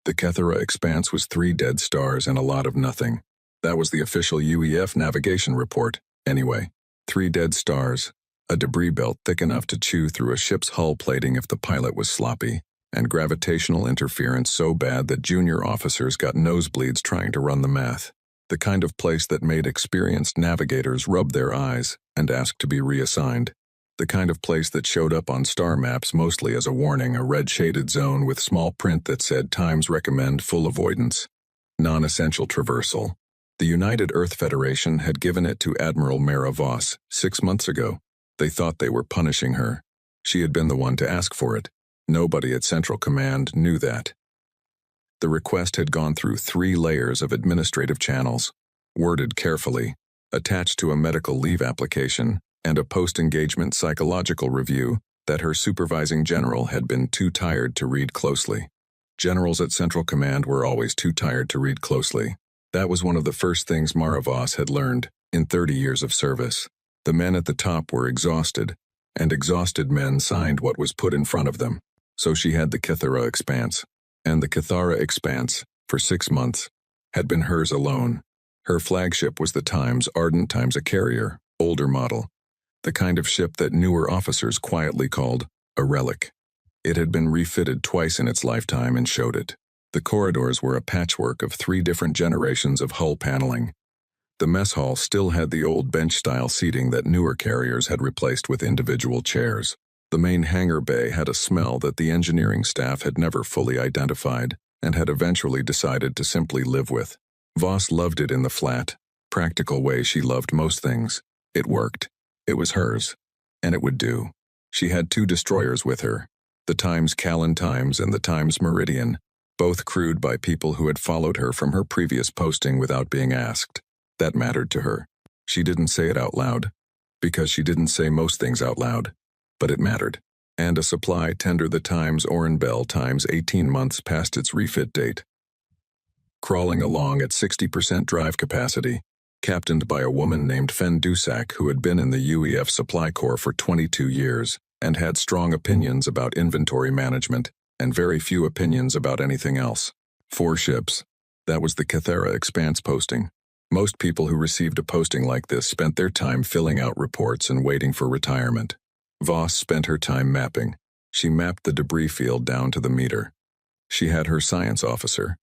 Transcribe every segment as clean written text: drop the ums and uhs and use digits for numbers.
The Kethera expanse was 3 dead stars and a lot of nothing. That was the official UEF navigation report, anyway. 3 dead stars, a debris belt thick enough to chew through a ship's hull plating if the pilot was sloppy, and gravitational interference so bad that junior officers got nosebleeds trying to run the math. The kind of place that made experienced navigators rub their eyes and ask to be reassigned. The kind of place that showed up on star maps mostly as a warning, a red-shaded zone with small print that said times recommend full avoidance. Non-essential traversal. The United Earth Federation had given it to Admiral Mara Voss 6 months ago. They thought they were punishing her. She had been the one to ask for it. Nobody at Central Command knew that. The request had gone through 3 layers of administrative channels, worded carefully, attached to a medical leave application, and a post-engagement psychological review that her supervising general had been too tired to read closely. Generals at Central Command were always too tired to read closely. That was one of the first things Mara Voss had learned in 30 years of service. The men at the top were exhausted, and exhausted men signed what was put in front of them. So she had the Kethera expanse. And the Kethera expanse, for 6 months, had been hers alone. Her flagship was the Times Ardent Times, a carrier, older model. The kind of ship that newer officers quietly called a relic. It had been refitted twice in its lifetime and showed it. The corridors were a patchwork of 3 different generations of hull paneling. The mess hall still had the old bench-style seating that newer carriers had replaced with individual chairs. The main hangar bay had a smell that the engineering staff had never fully identified and had eventually decided to simply live with. Voss loved it in the flat, practical way she loved most things. It worked. It was hers. And it would do. She had 2 destroyers with her, the Times Callan Times and the Times Meridian, both crewed by people who had followed her from her previous posting without being asked. That mattered to her. She didn't say it out loud, because she didn't say most things out loud, but it mattered. And a supply tender, the Times Orenbell Times, 18 months past its refit date. Crawling along at 60% drive capacity, captained by a woman named Fen Dusak who had been in the UEF Supply Corps for 22 years and had strong opinions about inventory management and very few opinions about anything else. 4 ships. That was the Kethera expanse posting. Most people who received a posting like this spent their time filling out reports and waiting for retirement. Voss spent her time mapping. She mapped the debris field down to the meter. She had her science officer,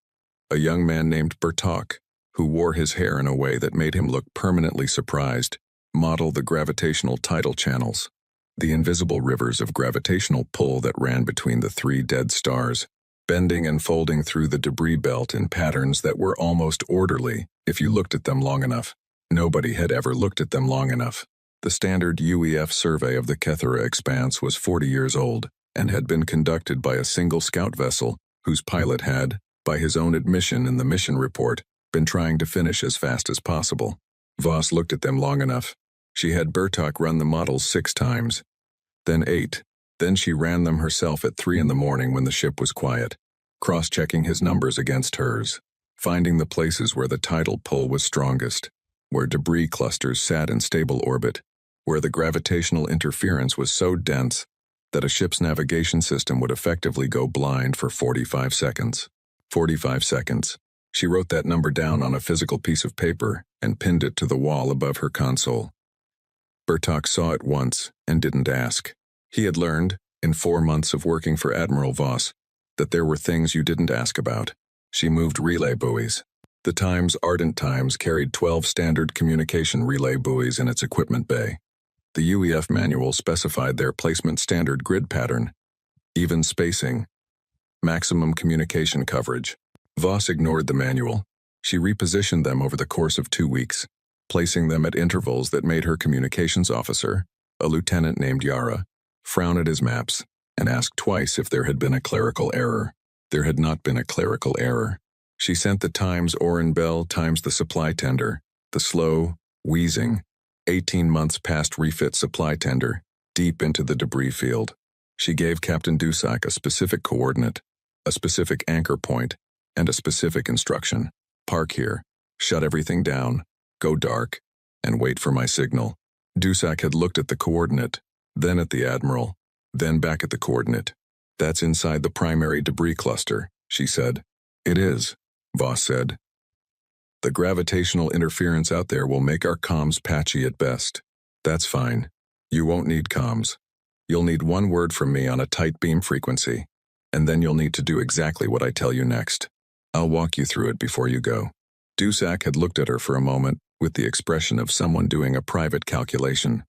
a young man named Bertok, who wore his hair in a way that made him look permanently surprised, model the gravitational tidal channels, the invisible rivers of gravitational pull that ran between the 3 dead stars, bending and folding through the debris belt in patterns that were almost orderly if you looked at them long enough. Nobody had ever looked at them long enough. The standard UEF survey of the Kethera expanse was 40 years old and had been conducted by a single scout vessel whose pilot had, by his own admission in the mission report, been trying to finish as fast as possible. Voss looked at them long enough. She had Bertok run the models 6 times, then 8. Then she ran them herself at 3 in the morning when the ship was quiet, cross-checking his numbers against hers, finding the places where the tidal pull was strongest, where debris clusters sat in stable orbit, where the gravitational interference was so dense that a ship's navigation system would effectively go blind for 45 seconds. 45 seconds. She wrote that number down on a physical piece of paper and pinned it to the wall above her console. Bertok saw it once and didn't ask. He had learned, in 4 months of working for Admiral Voss, that there were things you didn't ask about. She moved relay buoys. The Times Ardent Times carried 12 standard communication relay buoys in its equipment bay. The UEF manual specified their placement standard grid pattern, even spacing, maximum communication coverage. Voss ignored the manual. She repositioned them over the course of 2 weeks, placing them at intervals that made her communications officer, a lieutenant named Yara, frown at his maps and ask twice if there had been a clerical error. There had not been a clerical error. She sent the Times Orenbell Times the supply tender, the slow, wheezing, 18 months past refit supply tender, deep into the debris field. She gave Captain Dusak a specific coordinate, a specific anchor point, and a specific instruction. Park here, shut everything down, go dark, and wait for my signal. Dusak had looked at the coordinate, then at the Admiral, then back at the coordinate. That's inside the primary debris cluster, she said. It is, Voss said. The gravitational interference out there will make our comms patchy at best. That's fine. You won't need comms. You'll need one word from me on a tight beam frequency, and then you'll need to do exactly what I tell you next. I'll walk you through it before you go. Dusak had looked at her for a moment with the expression of someone doing a private calculation.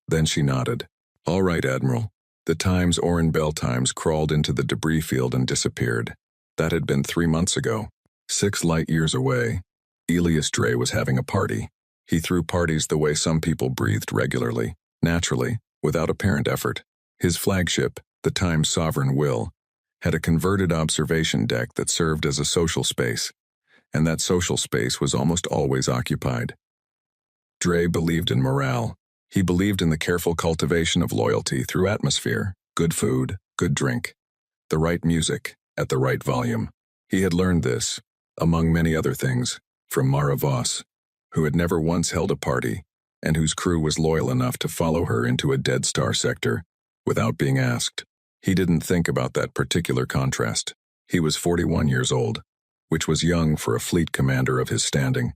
Then she nodded. All right, Admiral. The Times Oren Bell Times crawled into the debris field and disappeared. That had been 3 months ago. 6 light years away, Elias Dre was having a party. He threw parties the way some people breathed regularly, naturally, without apparent effort. His flagship, the Times Sovereign Will, had a converted observation deck that served as a social space, and that social space was almost always occupied. Dre believed in morale. He believed in the careful cultivation of loyalty through atmosphere, good food, good drink, the right music, at the right volume. He had learned this, among many other things, from Mara Voss, who had never once held a party, and whose crew was loyal enough to follow her into a Dead Star sector, without being asked. He didn't think about that particular contrast. He was 41 years old, which was young for a fleet commander of his standing.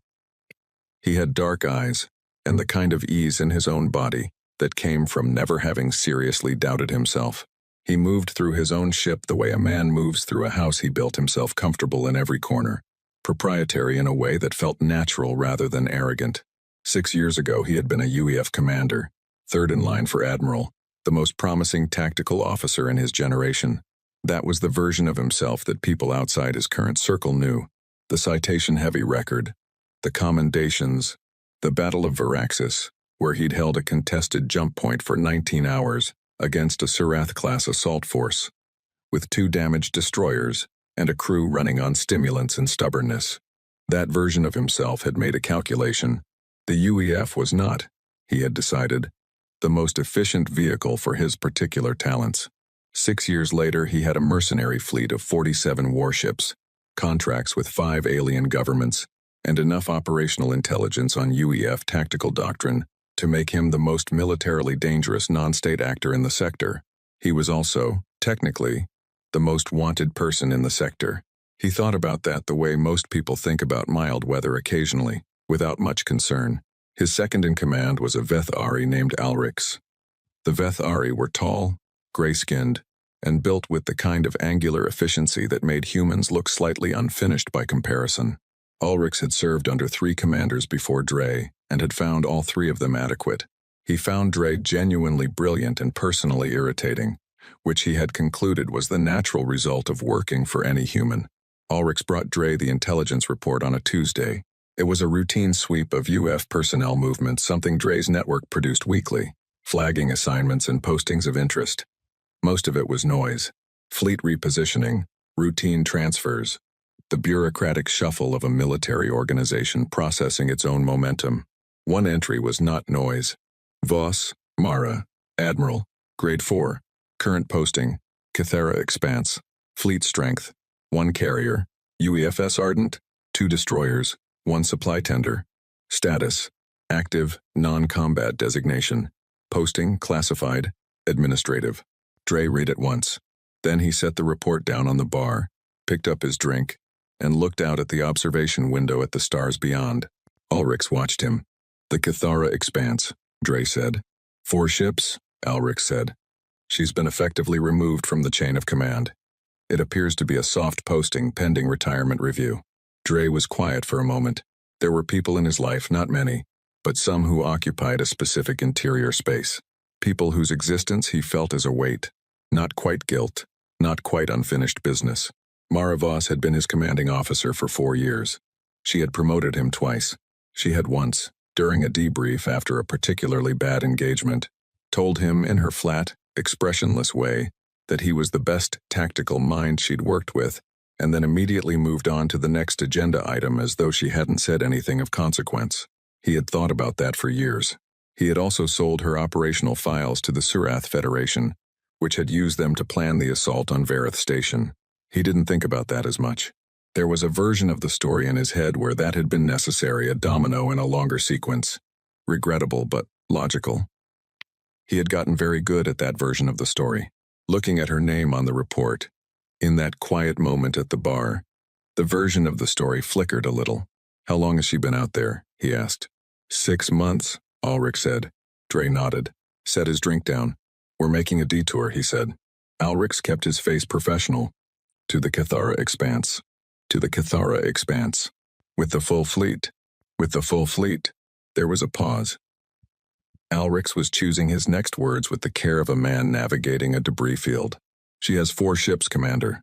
He had dark eyes, and the kind of ease in his own body that came from never having seriously doubted himself. He moved through his own ship the way a man moves through a house he built himself comfortable in every corner, proprietary in a way that felt natural rather than arrogant. 6 years ago he had been a UEF commander, third in line for Admiral, the most promising tactical officer in his generation. That was the version of himself that people outside his current circle knew. The citation-heavy record, the commendations, the Battle of Varaxis, where he'd held a contested jump point for 19 hours against a Surath-class assault force, with 2 damaged destroyers and a crew running on stimulants and stubbornness. That version of himself had made a calculation. The UEF was not, he had decided, the most efficient vehicle for his particular talents. 6 years later, he had a mercenary fleet of 47 warships, contracts with 5 alien governments, and enough operational intelligence on UEF tactical doctrine to make him the most militarily dangerous non-state actor in the sector. He was also, technically, the most wanted person in the sector. He thought about that the way most people think about mild weather occasionally, without much concern. His second in command was a Veth Ari named Alrix. The Veth Ari were tall, gray-skinned, and built with the kind of angular efficiency that made humans look slightly unfinished by comparison. Ulrich had served under 3 commanders before Dre, and had found all 3 of them adequate. He found Dre genuinely brilliant and personally irritating, which he had concluded was the natural result of working for any human. Ulrich brought Dre the intelligence report on a Tuesday. It was a routine sweep of UF personnel movements, something Dre's network produced weekly, flagging assignments and postings of interest. Most of it was noise, fleet repositioning, routine transfers, the bureaucratic shuffle of a military organization processing its own momentum. One entry was not noise. Voss, Mara, Admiral, Grade 4, current posting, Cathera Expanse, fleet strength, 1 carrier, UEFS Ardent, 2 destroyers, 1 supply tender. Status, active, non-combat designation. Posting, classified, administrative. Dre read it once. Then he set the report down on the bar, picked up his drink, and looked out at the observation window at the stars beyond. Ulrich watched him. The Cathara Expanse, Dre said. 4 ships, Ulrich said. She's been effectively removed from the chain of command. It appears to be a soft posting pending retirement review. Dre was quiet for a moment. There were people in his life, not many, but some who occupied a specific interior space. People whose existence he felt as a weight. Not quite guilt, not quite unfinished business. Mara Voss had been his commanding officer for 4 years. She had promoted him twice. She had once, during a debrief after a particularly bad engagement, told him in her flat, expressionless way that he was the best tactical mind she'd worked with, and then immediately moved on to the next agenda item as though she hadn't said anything of consequence. He had thought about that for years. He had also sold her operational files to the Surath Federation, which had used them to plan the assault on Vareth Station. He didn't think about that as much. There was a version of the story in his head where that had been necessary, a domino in a longer sequence. Regrettable, but logical. He had gotten very good at that version of the story. Looking at her name on the report, in that quiet moment at the bar, The version of the story flickered a little. How long has she been out there? He asked. 6 months, Ulrich said. Dre nodded, set his drink down. We're making a detour, he said. Ulrich kept his face professional. To the Cathara Expanse. To the Cathara Expanse. With the full fleet. With the full fleet. There was a pause. Ulrich was choosing his next words with the care of a man navigating a debris field. She has 4 ships, Commander.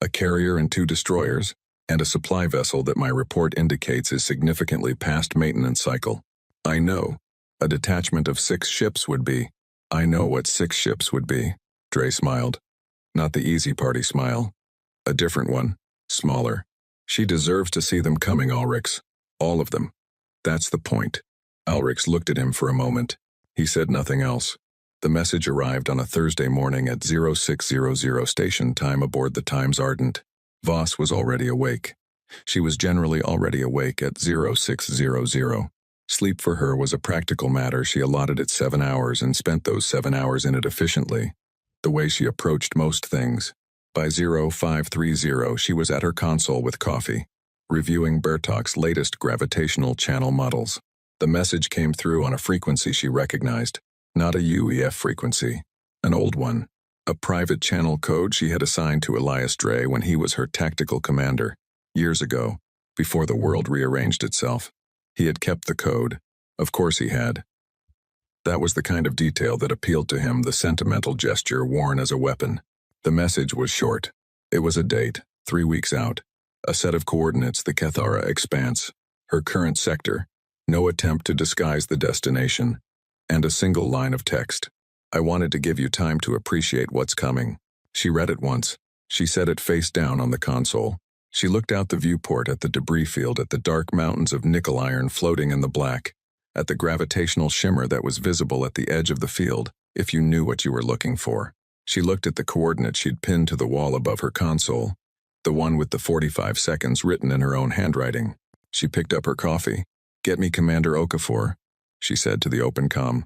A carrier and 2 destroyers, and a supply vessel that my report indicates is significantly past maintenance cycle. I know. A detachment of 6 ships would be. I know what 6 ships would be. Dre smiled. Not the easy party smile. A different one. Smaller. She deserves to see them coming, Ulrich. All of them. That's the point. Ulrich looked at him for a moment. He said nothing else. The message arrived on a Thursday morning at 0600 station time aboard the Times Ardent. Voss was already awake. She was generally already awake at 0600. Sleep for her was a practical matter. She allotted it 7 hours and spent those 7 hours in it efficiently, the way she approached most things. By 0530, she was at her console with coffee, reviewing Bertok's latest gravitational channel models. The message came through on a frequency she recognized, not a UEF frequency, an old one, a private channel code she had assigned to Elias Dre when he was her tactical commander, years ago, before the world rearranged itself. He had kept the code. Of course he had. That was the kind of detail that appealed to him, the sentimental gesture worn as a weapon. The message was short. It was a date, 3 weeks out, a set of coordinates, the Cathara Expanse, her current sector, no attempt to disguise the destination, and a single line of text. I wanted to give you time to appreciate what's coming. She read it once. She set it face down on the console. She looked out the viewport at the debris field, at the dark mountains of nickel iron floating in the black, at the gravitational shimmer that was visible at the edge of the field, if you knew what you were looking for. She looked at the coordinates she'd pinned to the wall above her console, the one with the 45 seconds written in her own handwriting. She picked up her coffee. Get me Commander Okafor, she said to the open comm.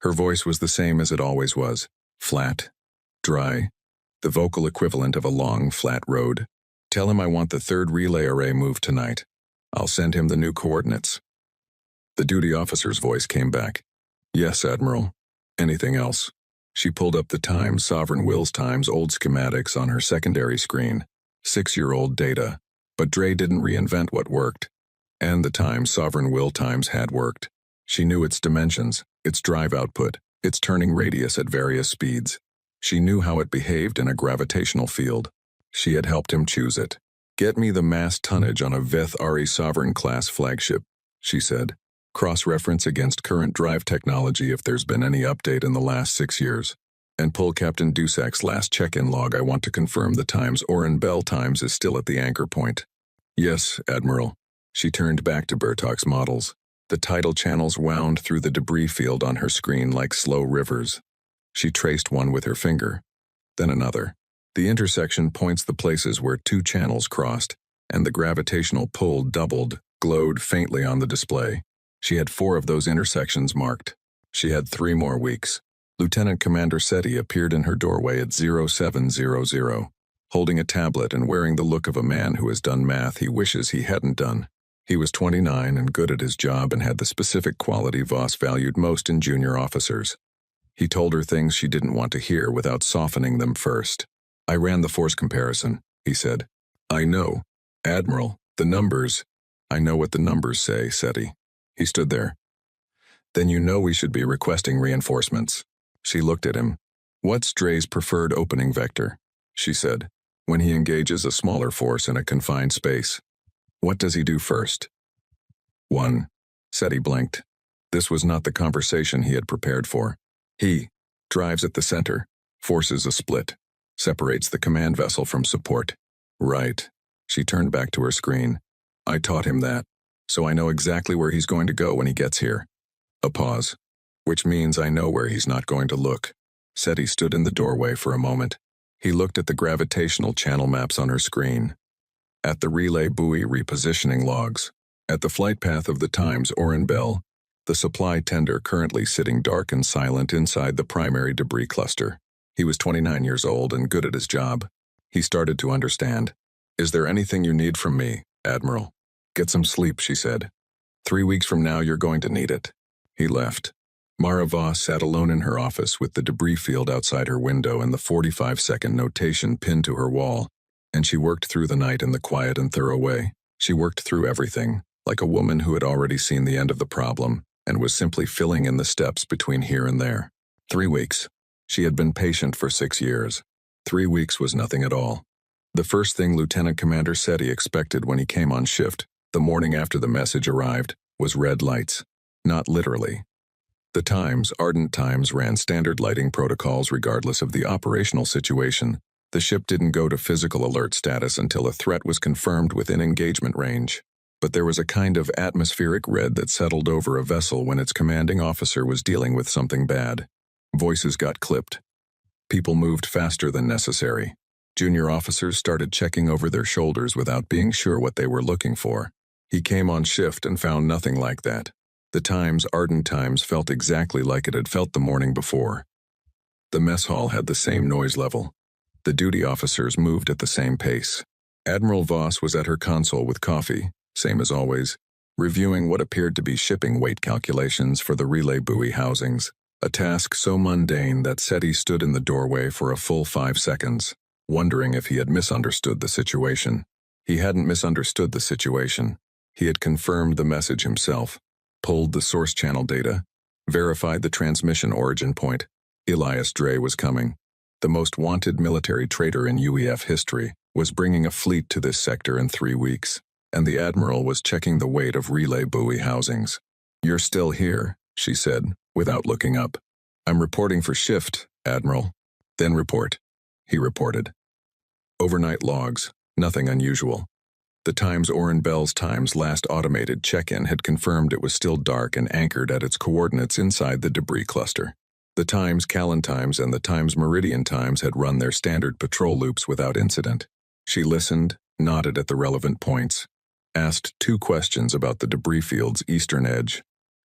Her voice was the same as it always was, flat, dry, the vocal equivalent of a long, flat road. Tell him I want the 3rd relay array moved tonight. I'll send him the new coordinates. The duty officer's voice came back. Yes, Admiral. Anything else? She pulled up the Times, Sovereign Will's Times old schematics on her secondary screen. 6-year-old data. But Dre didn't reinvent what worked. And the Times, Sovereign Will Times had worked. She knew its dimensions, its drive output, its turning radius at various speeds. She knew how it behaved in a gravitational field. She had helped him choose it. Get me the mass tonnage on a Veth Ari Sovereign-class flagship, she said. Cross-reference against current drive technology if there's been any update in the last 6 years. And pull Captain Dusak's last check-in log. I want to confirm the Times Oren Bell Times is still at the anchor point. Yes, Admiral. She turned back to Bertok's models. The tidal channels wound through the debris field on her screen like slow rivers. She traced one with her finger, then another. The intersection points the places where 2 channels crossed, and the gravitational pull doubled, glowed faintly on the display. She had 4 of those intersections marked. She had 3 more weeks. Lieutenant Commander Seti appeared in her doorway at 0700, holding a tablet and wearing the look of a man who has done math he wishes he hadn't done. He was 29 and good at his job and had the specific quality Voss valued most in junior officers. He told her things she didn't want to hear without softening them first. I ran the force comparison, he said. I know. Admiral, the numbers. I know what the numbers say, Seti. He stood there. Then you know we should be requesting reinforcements. She looked at him. What's Dre's preferred opening vector? She said. When he engages a smaller force in a confined space. What does he do first? 1. Seti blinked. This was not the conversation he had prepared for. He drives at the center, forces a split, separates the command vessel from support. Right. She turned back to her screen. I taught him that, so I know exactly where he's going to go when he gets here. A pause. Which means I know where he's not going to look. Seti stood in the doorway for a moment. He looked at the gravitational channel maps on her screen. At the relay buoy repositioning logs. At the flight path of the Times Oren Bell. The supply tender currently sitting dark and silent inside the primary debris cluster. He was 29 years old and good at his job. He started to understand. Is there anything you need from me, Admiral? Get some sleep, she said. 3 weeks from now you're going to need it. He left. Mara Voss sat alone in her office with the debris field outside her window and the 45-second notation pinned to her wall, and she worked through the night in the quiet and thorough way. She worked through everything, like a woman who had already seen the end of the problem and was simply filling in the steps between here and there. 3 weeks. She had been patient for 6 years. 3 weeks was nothing at all. The first thing Lieutenant Commander Seti expected when he came on shift, the morning after the message arrived, was red lights. Not literally. The Times, Ardent Times, ran standard lighting protocols regardless of the operational situation. The ship didn't go to physical alert status until a threat was confirmed within engagement range. But there was a kind of atmospheric red that settled over a vessel when its commanding officer was dealing with something bad. Voices got clipped. People moved faster than necessary. Junior officers started checking over their shoulders without being sure what they were looking for. He came on shift and found nothing like that. The Times, Ardent Times, felt exactly like it had felt the morning before. The mess hall had the same noise level. The duty officers moved at the same pace. Admiral Voss was at her console with coffee, same as always, reviewing what appeared to be shipping weight calculations for the relay buoy housings, a task so mundane that Seti stood in the doorway for a full 5 seconds, wondering if he had misunderstood the situation. He hadn't misunderstood the situation. He had confirmed the message himself, pulled the source channel data, verified the transmission origin point. Elias Dre was coming. The most wanted military traitor in UEF history was bringing a fleet to this sector in 3 weeks, and the Admiral was checking the weight of relay buoy housings. "You're still here," she said, without looking up. "I'm reporting for shift, Admiral." "Then report." He reported. Overnight logs, nothing unusual. The Times Oren Bell's Times last automated check-in had confirmed it was still dark and anchored at its coordinates inside the debris cluster. The Times Callan Times and the Times Meridian Times had run their standard patrol loops without incident. She listened, nodded at the relevant points, asked 2 questions about the debris field's eastern edge,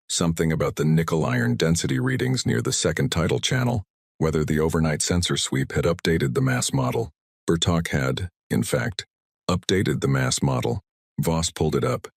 something about the nickel-iron density readings near the second tidal channel, whether the overnight sensor sweep had updated the mass model. Bertok had, in fact, updated the mass model. Voss pulled it up,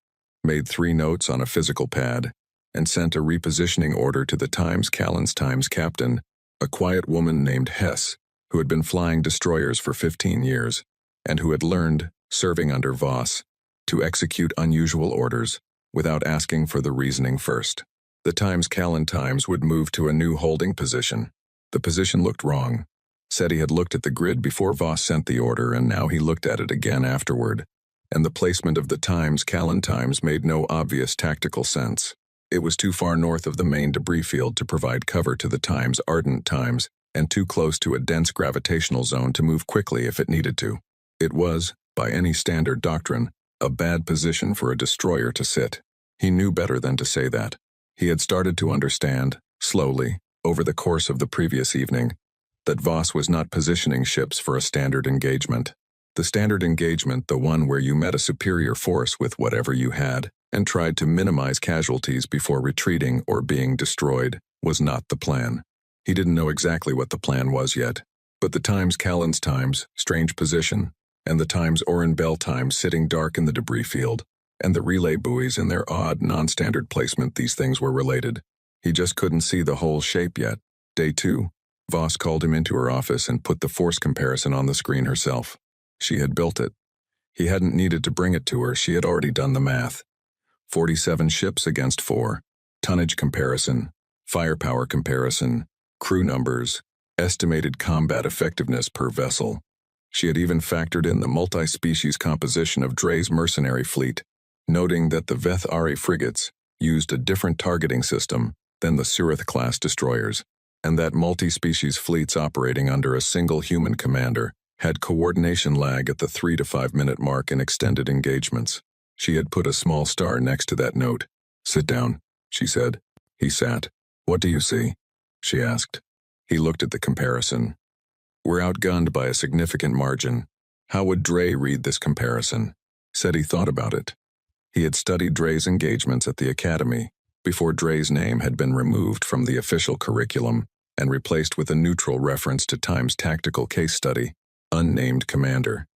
made 3 notes on a physical pad, and sent a repositioning order to the Times Callan's Times captain, a quiet woman named Hess, who had been flying destroyers for 15 years, and who had learned, serving under Voss, to execute unusual orders without asking for the reasoning first. The Times Callan Times would move to a new holding position. The position looked wrong. Seti had looked at the grid before Voss sent the order, and now he looked at it again afterward, and the placement of the Times Callan Times made no obvious tactical sense. It was too far north of the main debris field to provide cover to the Times Ardent Times, and too close to a dense gravitational zone to move quickly if it needed to. It was, by any standard doctrine, a bad position for a destroyer to sit. He knew better than to say that. He had started to understand, slowly, over the course of the previous evening, that Voss was not positioning ships for a standard engagement. The standard engagement, the one where you met a superior force with whatever you had and tried to minimize casualties before retreating or being destroyed, was not the plan. He didn't know exactly what the plan was yet, but the Times Callan's Times, strange position, and the Times Oren Bell Times sitting dark in the debris field, and the relay buoys in their odd, non-standard placement, these things were related. He just couldn't see the whole shape yet. Day 2. Voss called him into her office and put the force comparison on the screen herself. She had built it. He hadn't needed to bring it to her, she had already done the math. 47 ships against 4. Tonnage comparison, firepower comparison, crew numbers, estimated combat effectiveness per vessel. She had even factored in the multi-species composition of Dre's mercenary fleet, noting that the Veth Ari frigates used a different targeting system than the Surith-class destroyers, and that multi-species fleets operating under a single human commander had coordination lag at the 3 to 5 minute mark in extended engagements. She had put a small star next to that note. "Sit down," she said. He sat. "What do you see?" she asked. He looked at the comparison. "We're outgunned by a significant margin. How would Dre read this comparison?" Seti thought about it. He had studied Dre's engagements at the academy before Dre's name had been removed from the official curriculum and replaced with a neutral reference to Times' tactical case study, unnamed commander.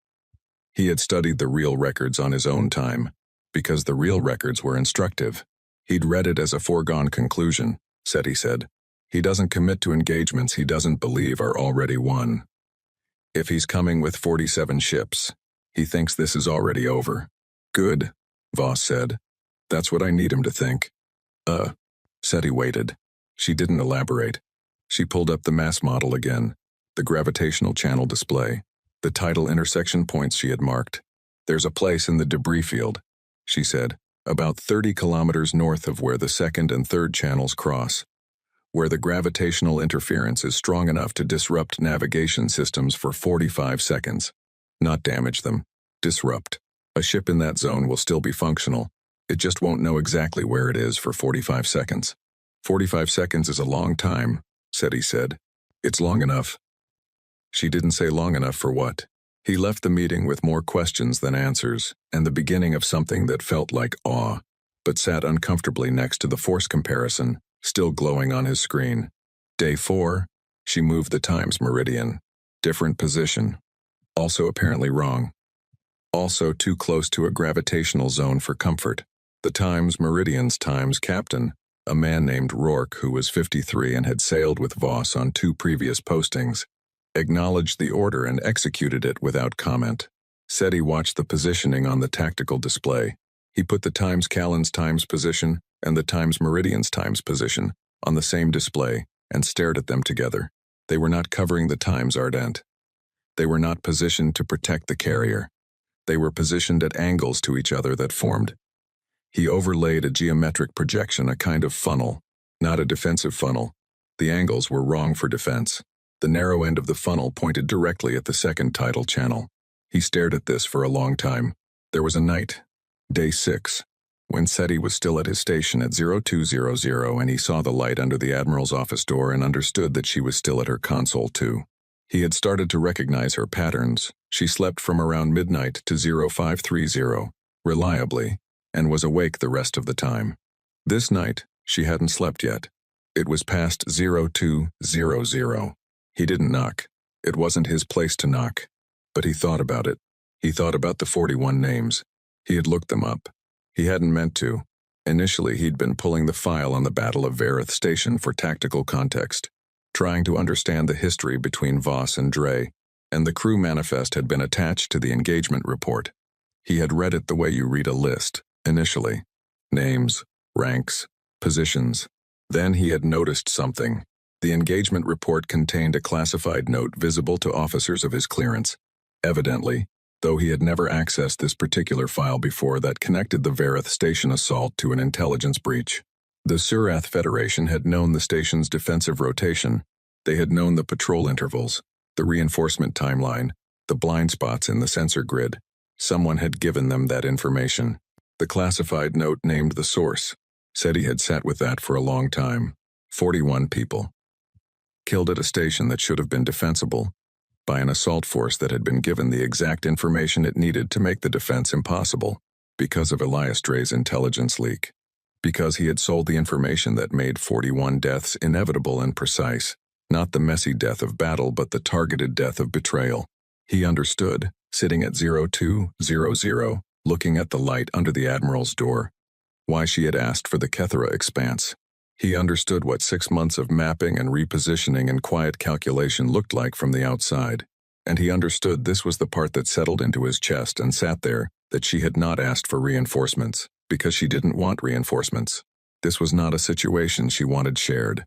He had studied the real records on his own time, because the real records were instructive. He'd read it as a foregone conclusion, SETI said. He doesn't commit to engagements he doesn't believe are already won. If he's coming with 47 ships, he thinks this is already over. Good, Voss said. That's what I need him to think. SETI waited. She didn't elaborate. She pulled up the mass model again, the gravitational channel display, the tidal intersection points she had marked. There's a place in the debris field, she said, about 30 kilometers north of where the second and third channels cross, where the gravitational interference is strong enough to disrupt navigation systems for 45 seconds. Not damage them. Disrupt. A ship in that zone will still be functional. It just won't know exactly where it is for 45 seconds. 45 seconds is a long time, SETI said. It's long enough. She didn't say long enough for what. He left the meeting with more questions than answers, and the beginning of something that felt like awe, but sat uncomfortably next to the force comparison, still glowing on his screen. Day 4, she moved the times meridian. Different position. Also apparently wrong. Also too close to a gravitational zone for comfort. The times meridian's times captain, a man named Rourke who was 53 and had sailed with Voss on 2 previous postings, acknowledged the order and executed it without comment. SETI watched the positioning on the tactical display. He put the times Callan's times position and the times meridian's times position on the same display and stared at them together. They were not covering the times ardent. They were not positioned to protect the carrier. They were positioned at angles to each other that formed. He overlaid a geometric projection, a kind of funnel, not a defensive funnel. The angles were wrong for defense. The narrow end of the funnel pointed directly at the second tidal channel. He stared at this for a long time. There was a night, day 6, when SETI was still at his station at 0200 and he saw the light under the Admiral's office door and understood that she was still at her console too. He had started to recognize her patterns. She slept from around midnight to 0530, reliably, and was awake the rest of the time. This night, she hadn't slept yet. It was past 0200. He didn't knock. It wasn't his place to knock. But he thought about it. He thought about the 41 names. He had looked them up. He hadn't meant to. Initially, he'd been pulling the file on the Battle of Verith Station for tactical context, trying to understand the history between Voss and Dre, and the crew manifest had been attached to the engagement report. He had read it the way you read a list, initially. Names, ranks, positions. Then he had noticed something. The engagement report contained a classified note visible to officers of his clearance. Evidently, though he had never accessed this particular file before, that connected the Verith Station assault to an intelligence breach. The Surath Federation had known the station's defensive rotation. They had known the patrol intervals, the reinforcement timeline, the blind spots in the sensor grid. Someone had given them that information. The classified note named the source. SETI had sat with that for a long time. 41 people. Killed at a station that should have been defensible, by an assault force that had been given the exact information it needed to make the defense impossible, because of Elias Dre's intelligence leak. Because he had sold the information that made 41 deaths inevitable and precise, not the messy death of battle but the targeted death of betrayal. He understood, sitting at 0200, looking at the light under the Admiral's door, why she had asked for the Kethera expanse. He understood what 6 months of mapping and repositioning and quiet calculation looked like from the outside, and he understood this was the part that settled into his chest and sat there, that she had not asked for reinforcements, because she didn't want reinforcements. This was not a situation she wanted shared.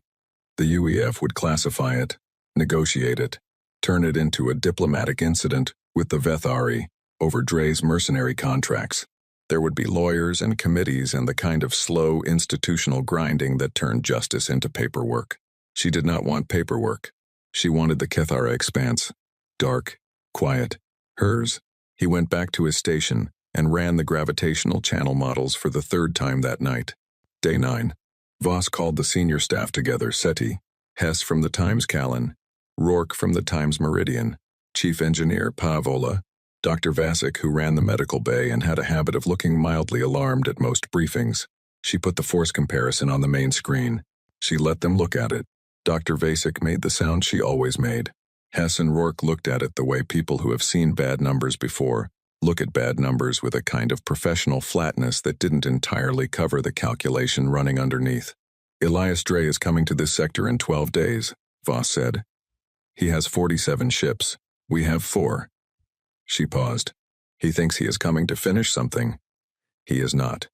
The UEF would classify it, negotiate it, turn it into a diplomatic incident with the Vethari over Dre's mercenary contracts. There would be lawyers and committees and the kind of slow institutional grinding that turned justice into paperwork. She did not want paperwork. She wanted the Kethara expanse. Dark, quiet, hers. He went back to his station and ran the gravitational channel models for the 3rd time that night. Day 9. Voss called the senior staff together: SETI, Hess from the Times Callan, Rourke from the Times Meridian, Chief Engineer Pavola, Dr. Vasic, who ran the medical bay and had a habit of looking mildly alarmed at most briefings. She put the force comparison on the main screen. She let them look at it. Dr. Vasic made the sound she always made. Hess and Rourke looked at it the way people who have seen bad numbers before, look at bad numbers with a kind of professional flatness that didn't entirely cover the calculation running underneath. Elias Dre is coming to this sector in 12 days, Voss said. He has 47 ships. We have 4. She paused. He thinks he is coming to finish something. He is not.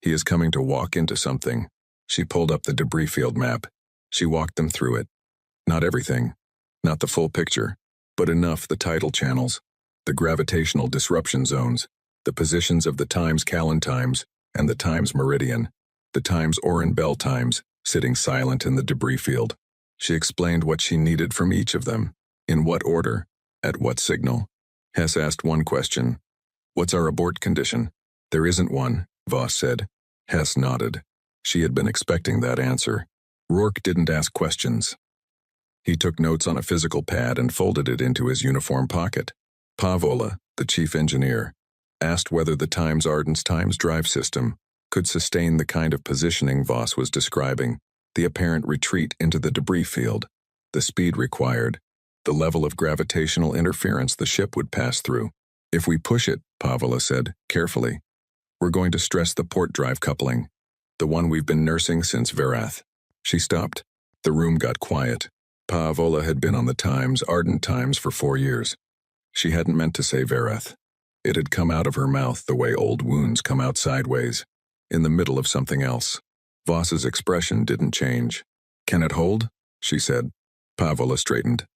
He is coming to walk into something. She pulled up the debris field map. She walked them through it. Not everything. Not the full picture. But enough the tidal channels, the gravitational disruption zones, the positions of the times Callan times, and the times meridian, the times Oren Bell times, sitting silent in the debris field. She explained what she needed from each of them, in what order, at what signal. Hess asked one question. What's our abort condition? There isn't one, Voss said. Hess nodded. She had been expecting that answer. Rourke didn't ask questions. He took notes on a physical pad and folded it into his uniform pocket. Pavola, the chief engineer, asked whether the Times Ardence Times drive system could sustain the kind of positioning Voss was describing, the apparent retreat into the debris field, the speed required, the level of gravitational interference the ship would pass through. If we push it, Pavola said, carefully, we're going to stress the port drive coupling, the one we've been nursing since Verath. She stopped. The room got quiet. Pavola had been on the Times Ardent Times for 4 years. She hadn't meant to say Verath. It had come out of her mouth the way old wounds come out sideways, in the middle of something else. Voss's expression didn't change. Can it hold? She said. Pavola straightened.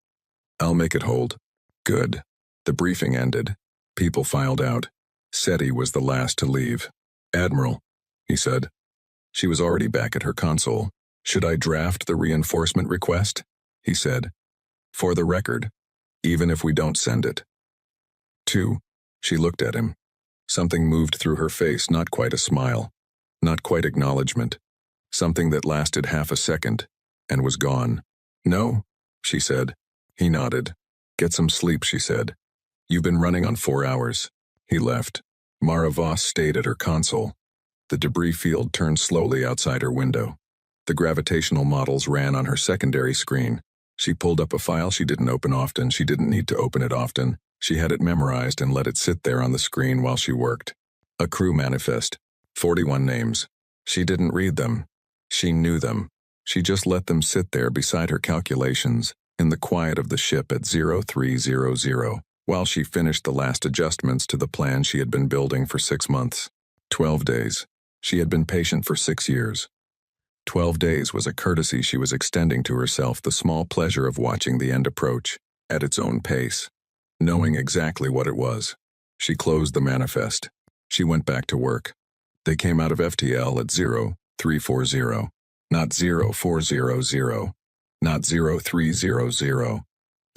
I'll make it hold. Good. The briefing ended. People filed out. SETI was the last to leave. Admiral, he said. She was already back at her console. Should I draft the reinforcement request? He said. For the record, even if we don't send it. 2. She looked at him. Something moved through her face, not quite a smile, not quite acknowledgement. Something that lasted half a second, and was gone. No, she said. He nodded. Get some sleep, she said. You've been running on 4 hours. He left. Mara Voss stayed at her console. The debris field turned slowly outside her window. The gravitational models ran on her secondary screen. She pulled up a file she didn't open often. She didn't need to open it often. She had it memorized and let it sit there on the screen while she worked. A crew manifest. 41 names. She didn't read them. She knew them. She just let them sit there beside her calculations, in the quiet of the ship at 0300, while she finished the last adjustments to the plan she had been building for 6 months. 12 days. She had been patient for 6 years. 12 days was a courtesy she was extending to herself, the small pleasure of watching the end approach, at its own pace, knowing exactly what it was. She closed the manifest. She went back to work. They came out of FTL at 0340, not 0400, not 0300,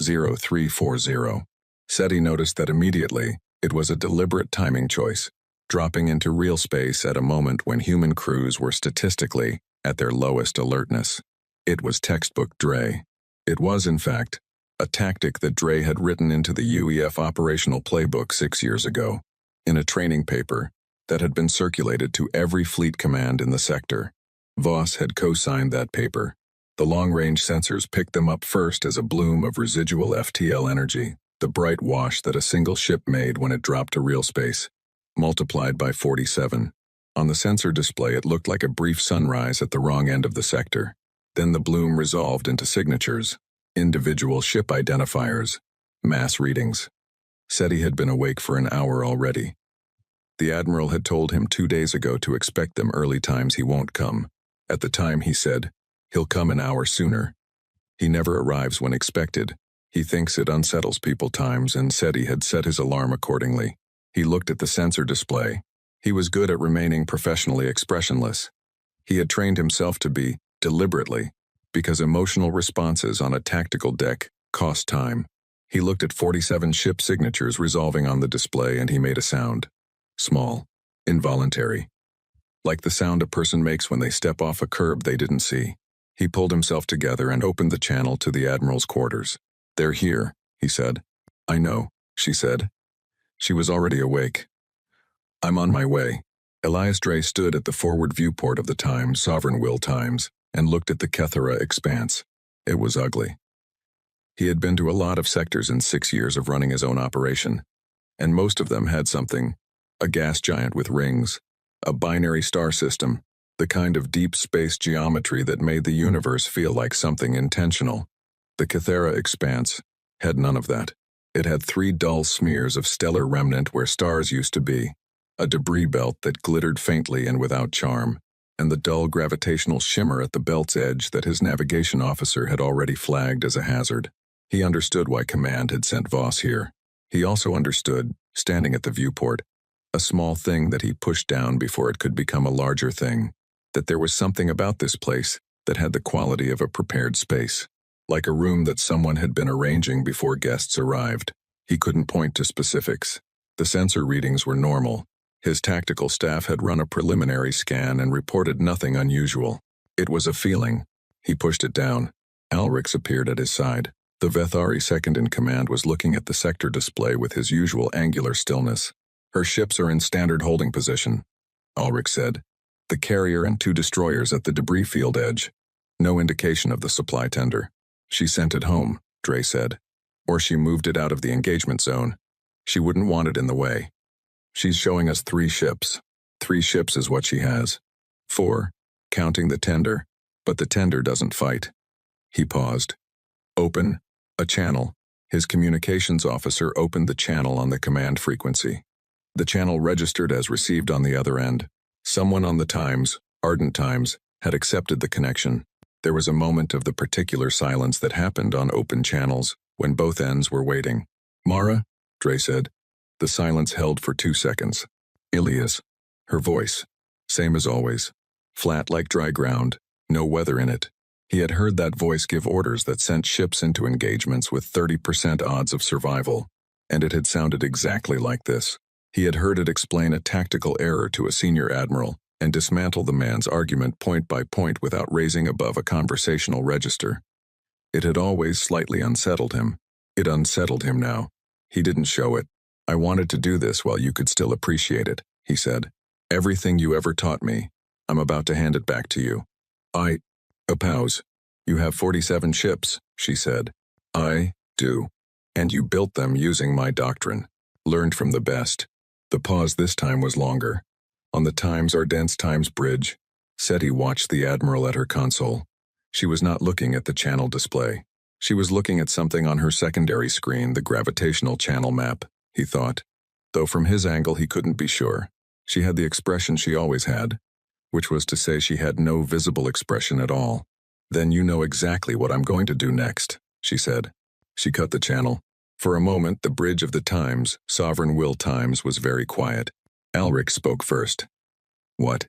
0340. SETI noticed that immediately. It was a deliberate timing choice, dropping into real space at a moment when human crews were statistically at their lowest alertness. It was textbook Dre. It was, in fact, a tactic that Dre had written into the UEF operational playbook 6 years ago, in a training paper that had been circulated to every fleet command in the sector. Voss had co-signed that paper. The long-range sensors picked them up first as a bloom of residual FTL energy, the bright wash that a single ship made when it dropped to real space, multiplied by 47. On the sensor display it looked like a brief sunrise at the wrong end of the sector. Then the bloom resolved into signatures, individual ship identifiers, mass readings. SETI had been awake for an hour already. The Admiral had told him 2 days ago to expect them early times. He won't come. At the time he said, he'll come an hour sooner. He never arrives when expected. He thinks it unsettles people times, and SETI had set his alarm accordingly. He looked at the sensor display. He was good at remaining professionally expressionless. He had trained himself to be, deliberately, because emotional responses on a tactical deck cost time. He looked at 47 ship signatures resolving on the display, and he made a sound. Small, involuntary. Like the sound a person makes when they step off a curb they didn't see. He pulled himself together and opened the channel to the Admiral's quarters. They're here, he said. I know, she said. She was already awake. I'm on my way. Elias Dre stood at the forward viewport of the Times, Sovereign Will Times, and looked at the Kethera expanse. It was ugly. He had been to a lot of sectors in 6 years of running his own operation. and most of them had something. A gas giant with rings. A binary star system. The kind of deep space geometry that made the universe feel like something intentional. The Cathera expanse had none of that. It had 3 dull smears of stellar remnant where stars used to be, a debris belt that glittered faintly and without charm, and the dull gravitational shimmer at the belt's edge that his navigation officer had already flagged as a hazard. He understood why Command had sent Voss here. He also understood, standing at the viewport, a small thing that he pushed down before it could become a larger thing, that there was something about this place that had the quality of a prepared space. Like a room that someone had been arranging before guests arrived. He couldn't point to specifics. The sensor readings were normal. His tactical staff had run a preliminary scan and reported nothing unusual. It was a feeling. He pushed it down. Alrix appeared at his side. The Vethari second in command was looking at the sector display with his usual angular stillness. Her ships are in standard holding position, Alrix said. The carrier and 2 destroyers at the debris field edge. No indication of the supply tender. She sent it home, Dre said. Or she moved it out of the engagement zone. She wouldn't want it in the way. She's showing us 3 ships. 3 ships is what she has. 4, counting the tender, but the tender doesn't fight. He paused. Open. A channel. His communications officer opened the channel on the command frequency. The channel registered as received on the other end. Someone on the Times, Ardent Times, had accepted the connection. There was a moment of the particular silence that happened on open channels when both ends were waiting. Mara, Dre said. The silence held for 2 seconds. Ilias. Her voice. Same as always. Flat like dry ground. No weather in it. He had heard that voice give orders that sent ships into engagements with 30% odds of survival, and it had sounded exactly like this. He had heard it explain a tactical error to a senior admiral and dismantle the man's argument point by point without raising above a conversational register. It had always slightly unsettled him. It unsettled him now. He didn't show it. I wanted to do this while you could still appreciate it, he said. Everything you ever taught me, I'm about to hand it back to you. A pause. You have 47 ships, she said. I do. And you built them using my doctrine. Learned from the best. The pause this time was longer. On the Times Times bridge, Seti watched the Admiral at her console. She was not looking at the channel display. She was looking at something on her secondary screen, the gravitational channel map, he thought. Though from his angle he couldn't be sure. She had the expression she always had, which was to say she had no visible expression at all. Then you know exactly what I'm going to do next, she said. She cut the channel. For a moment, the bridge of the Times, Sovereign Will Times, was very quiet. Alrix spoke first. What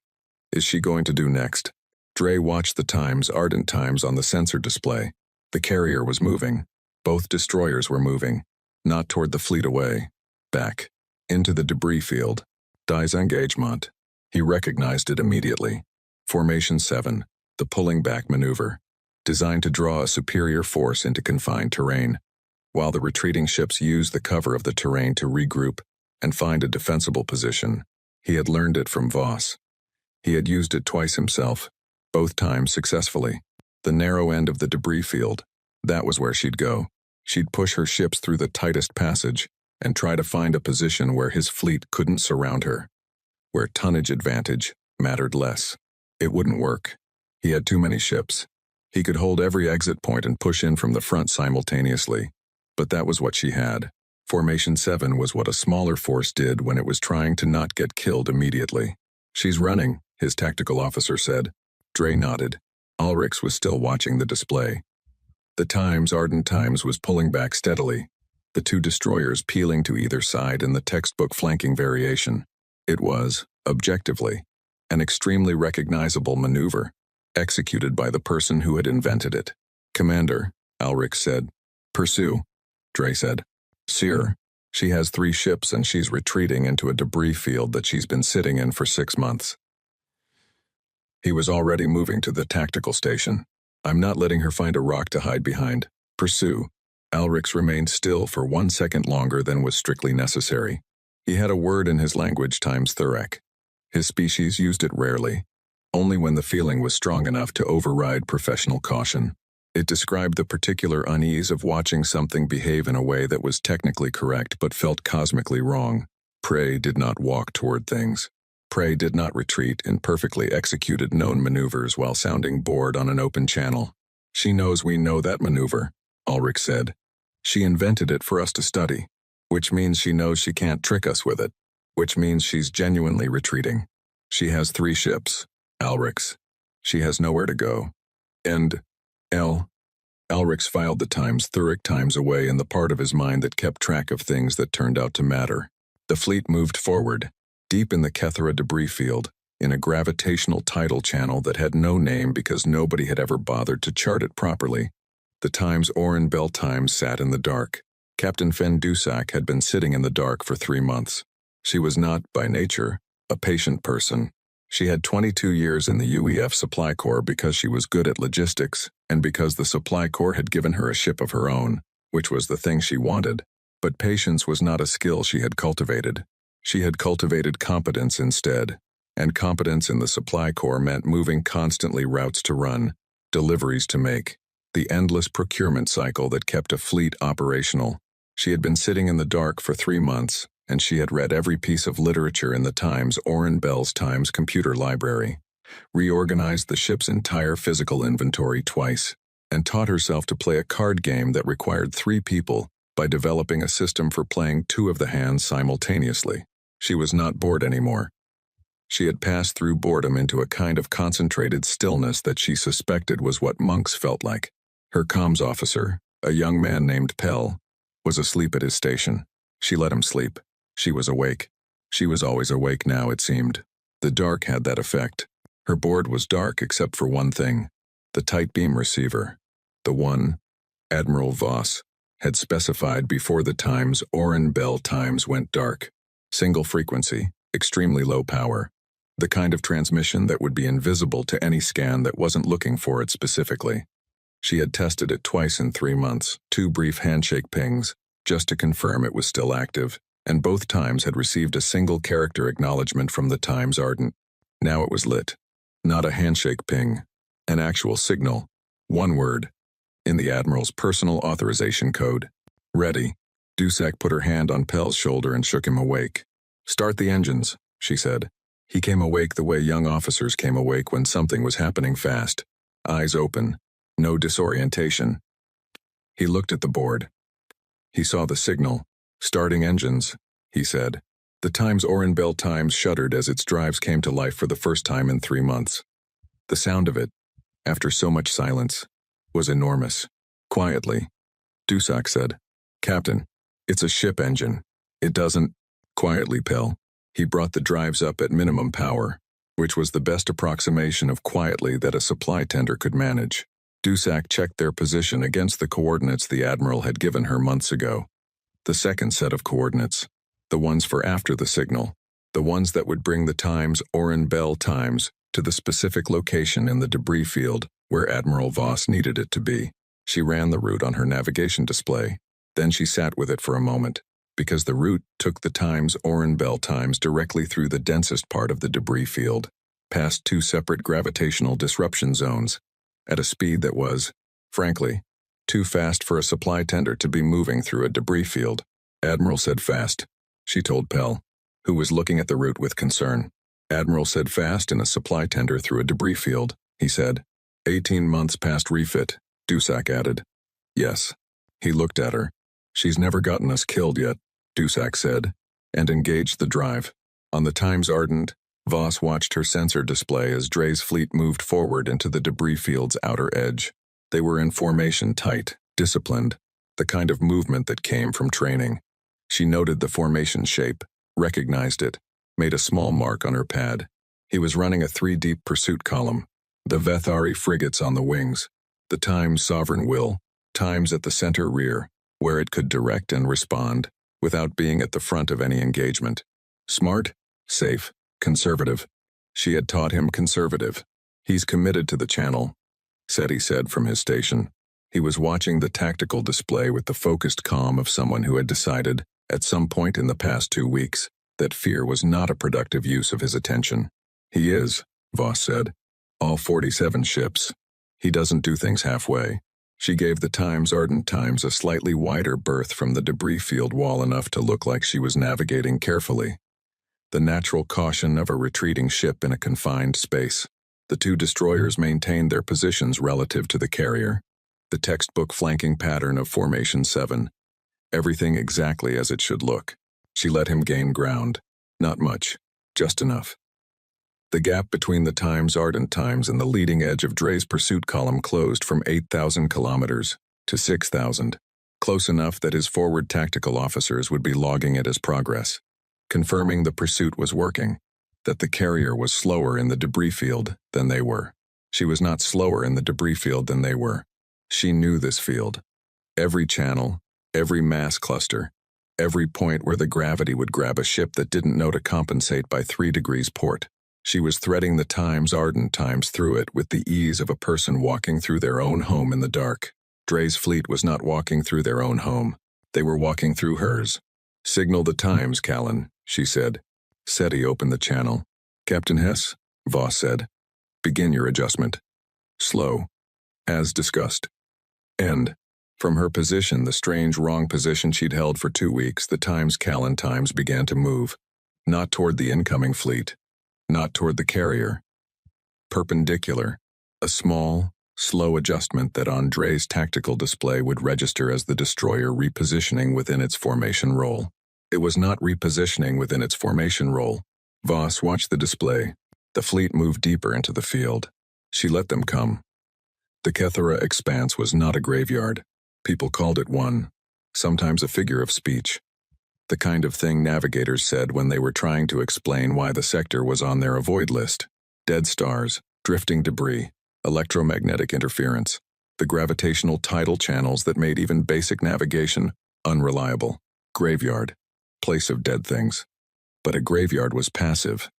is she going to do next? Dre watched the Times, Ardent Times, on the sensor display. The carrier was moving. Both destroyers were moving. Not toward the fleet away. Back. Into the debris field. Disengagement. He recognized it immediately. Formation 7. The pulling back maneuver. Designed to draw a superior force into confined terrain, while the retreating ships used the cover of the terrain to regroup and find a defensible position. He had learned it from Voss. He had used it twice himself, both times successfully. The narrow end of the debris field, that was where she'd go. She'd push her ships through the tightest passage and try to find a position where his fleet couldn't surround her, where tonnage advantage mattered less. It wouldn't work. He had too many ships. He could hold every exit point and push in from the front simultaneously. But that was what she had. Formation 7 was what a smaller force did when it was trying to not get killed immediately. She's running, his tactical officer said. Dre nodded. Alrix was still watching the display. The Times, Ardent Times, was pulling back steadily, the 2 destroyers peeling to either side in the textbook flanking variation. It was, objectively, an extremely recognizable maneuver, executed by the person who had invented it. Commander, Alrix said. Pursue, Dre said. Seer, she has 3 ships and she's retreating into a debris field that she's been sitting in for 6 months. He was already moving to the tactical station. I'm not letting her find a rock to hide behind. Pursue. Alrix remained still for 1 second longer than was strictly necessary. He had a word in his language times Thurek. His species used it rarely, only when the feeling was strong enough to override professional caution. It described the particular unease of watching something behave in a way that was technically correct but felt cosmically wrong. Prey did not walk toward things. Prey did not retreat in perfectly executed known maneuvers while sounding bored on an open channel. She knows we know that maneuver, Ulrich said. She invented it for us to study, which means she knows she can't trick us with it, which means she's genuinely retreating. She has 3 ships, Ulrich's. She has nowhere to go. And Ulrich's filed the times Thuric times away in the part of his mind that kept track of things that turned out to matter. The fleet moved forward, deep in the Kethera debris field, in a gravitational tidal channel that had no name because nobody had ever bothered to chart it properly. The times Oren Bell times sat in the dark. Captain Fen Dusak had been sitting in the dark for 3 months. She was not, by nature, a patient person. She had 22 years in the UEF Supply Corps because she was good at logistics and because the Supply Corps had given her a ship of her own, which was the thing she wanted. But patience was not a skill she had cultivated. She had cultivated competence instead, and competence in the Supply Corps meant moving constantly routes to run, deliveries to make, the endless procurement cycle that kept a fleet operational. She had been sitting in the dark for 3 months, and she had read every piece of literature in the Times Oren Bell's Times computer library, reorganized the ship's entire physical inventory twice, and taught herself to play a card game that required 3 people by developing a system for playing 2 of the hands simultaneously. She was not bored anymore. She had passed through boredom into a kind of concentrated stillness that she suspected was what monks felt like. Her comms officer, a young man named Pell, was asleep at his station. She let him sleep. She was awake. She was always awake now, it seemed. The dark had that effect. Her board was dark except for one thing: the tight beam receiver. The one, Admiral Voss, had specified before the times Oren Bell times went dark. Single frequency, extremely low power. The kind of transmission that would be invisible to any scan that wasn't looking for it specifically. She had tested it twice in 3 months, 2 brief handshake pings, just to confirm it was still active, and both times had received a single character acknowledgement from the Times Ardent. Now it was lit. Not a handshake ping, an actual signal, 1 word, in the Admiral's personal authorization code. Ready. Dusak put her hand on Pell's shoulder and shook him awake. "Start the engines," she said. He came awake the way young officers came awake when something was happening fast. Eyes open. No disorientation. He looked at the board. He saw the signal. "Starting engines," he said. The Times Oren Bell Times shuddered as its drives came to life for the first time in 3 months. The sound of it, after so much silence, was enormous. Quietly, Dusak said, "Captain, it's a ship engine. It doesn't..." Quietly, Pell. He brought the drives up at minimum power, which was the best approximation of quietly that a supply tender could manage. Dusak checked their position against the coordinates the Admiral had given her months ago. The second set of coordinates, the ones for after the signal, the ones that would bring the Times Oren Bell Times to the specific location in the debris field where Admiral Voss needed it to be. She ran the route on her navigation display. Then she sat with it for a moment, because the route took the Times Oren Bell Times directly through the densest part of the debris field, past 2 separate gravitational disruption zones, at a speed that was, frankly, too fast for a supply tender to be moving through a debris field. "Admiral said fast," she told Pell, who was looking at the route with concern. "Admiral said fast in a supply tender through a debris field," he said. 18 months past refit, Dusak added. "Yes." He looked at her. "She's never gotten us killed yet," Dusak said, and engaged the drive. On the Times Ardent, Voss watched her sensor display as Dre's fleet moved forward into the debris field's outer edge. They were in formation, tight, disciplined, the kind of movement that came from training. She noted the formation shape, recognized it, made a small mark on her pad. He was running a 3-deep pursuit column, the Vethari frigates on the wings, the Times Sovereign Will, Times at the center rear, where it could direct and respond, without being at the front of any engagement. Smart, safe, conservative. She had taught him conservative. "He's committed to the channel," he said from his station. He was watching the tactical display with the focused calm of someone who had decided, at some point in the past 2 weeks, that fear was not a productive use of his attention. "He is," Voss said. "All 47 ships. He doesn't do things halfway. She gave the Times Ardent Times a slightly wider berth from the debris field wall, enough to look like she was navigating carefully. The natural caution of a retreating ship in a confined space. The two destroyers maintained their positions relative to the carrier. The textbook flanking pattern of Formation 7. Everything exactly as it should look. She let him gain ground. Not much. Just enough. The gap between the Times Ardent Times and the leading edge of Dre's pursuit column closed from 8,000 kilometers to 6,000. Close enough that his forward tactical officers would be logging it as progress, confirming the pursuit was working, that the carrier was slower in the debris field than they were. She was not slower in the debris field than they were. She knew this field. Every channel, every mass cluster, every point where the gravity would grab a ship that didn't know to compensate by 3 degrees port. She was threading the Times Ardent Times through it with the ease of a person walking through their own home in the dark. Dre's fleet was not walking through their own home. They were walking through hers. "Signal the Times, Callan," she said. SETI opened the channel. "Captain Hess," Voss said. "Begin your adjustment. Slow. As discussed." End. From her position, the strange wrong position she'd held for 2 weeks, the Callan Times began to move. Not toward the incoming fleet. Not toward the carrier. Perpendicular. A small, slow adjustment that on Dre's tactical display would register as the destroyer repositioning within its formation role. It was not repositioning within its formation role. Voss watched the display. The fleet moved deeper into the field. She let them come. The Kethera expanse was not a graveyard. People called it one. Sometimes a figure of speech. The kind of thing navigators said when they were trying to explain why the sector was on their avoid list. Dead stars, drifting debris, electromagnetic interference, the gravitational tidal channels that made even basic navigation unreliable. Graveyard. Place of dead things. But a graveyard was passive.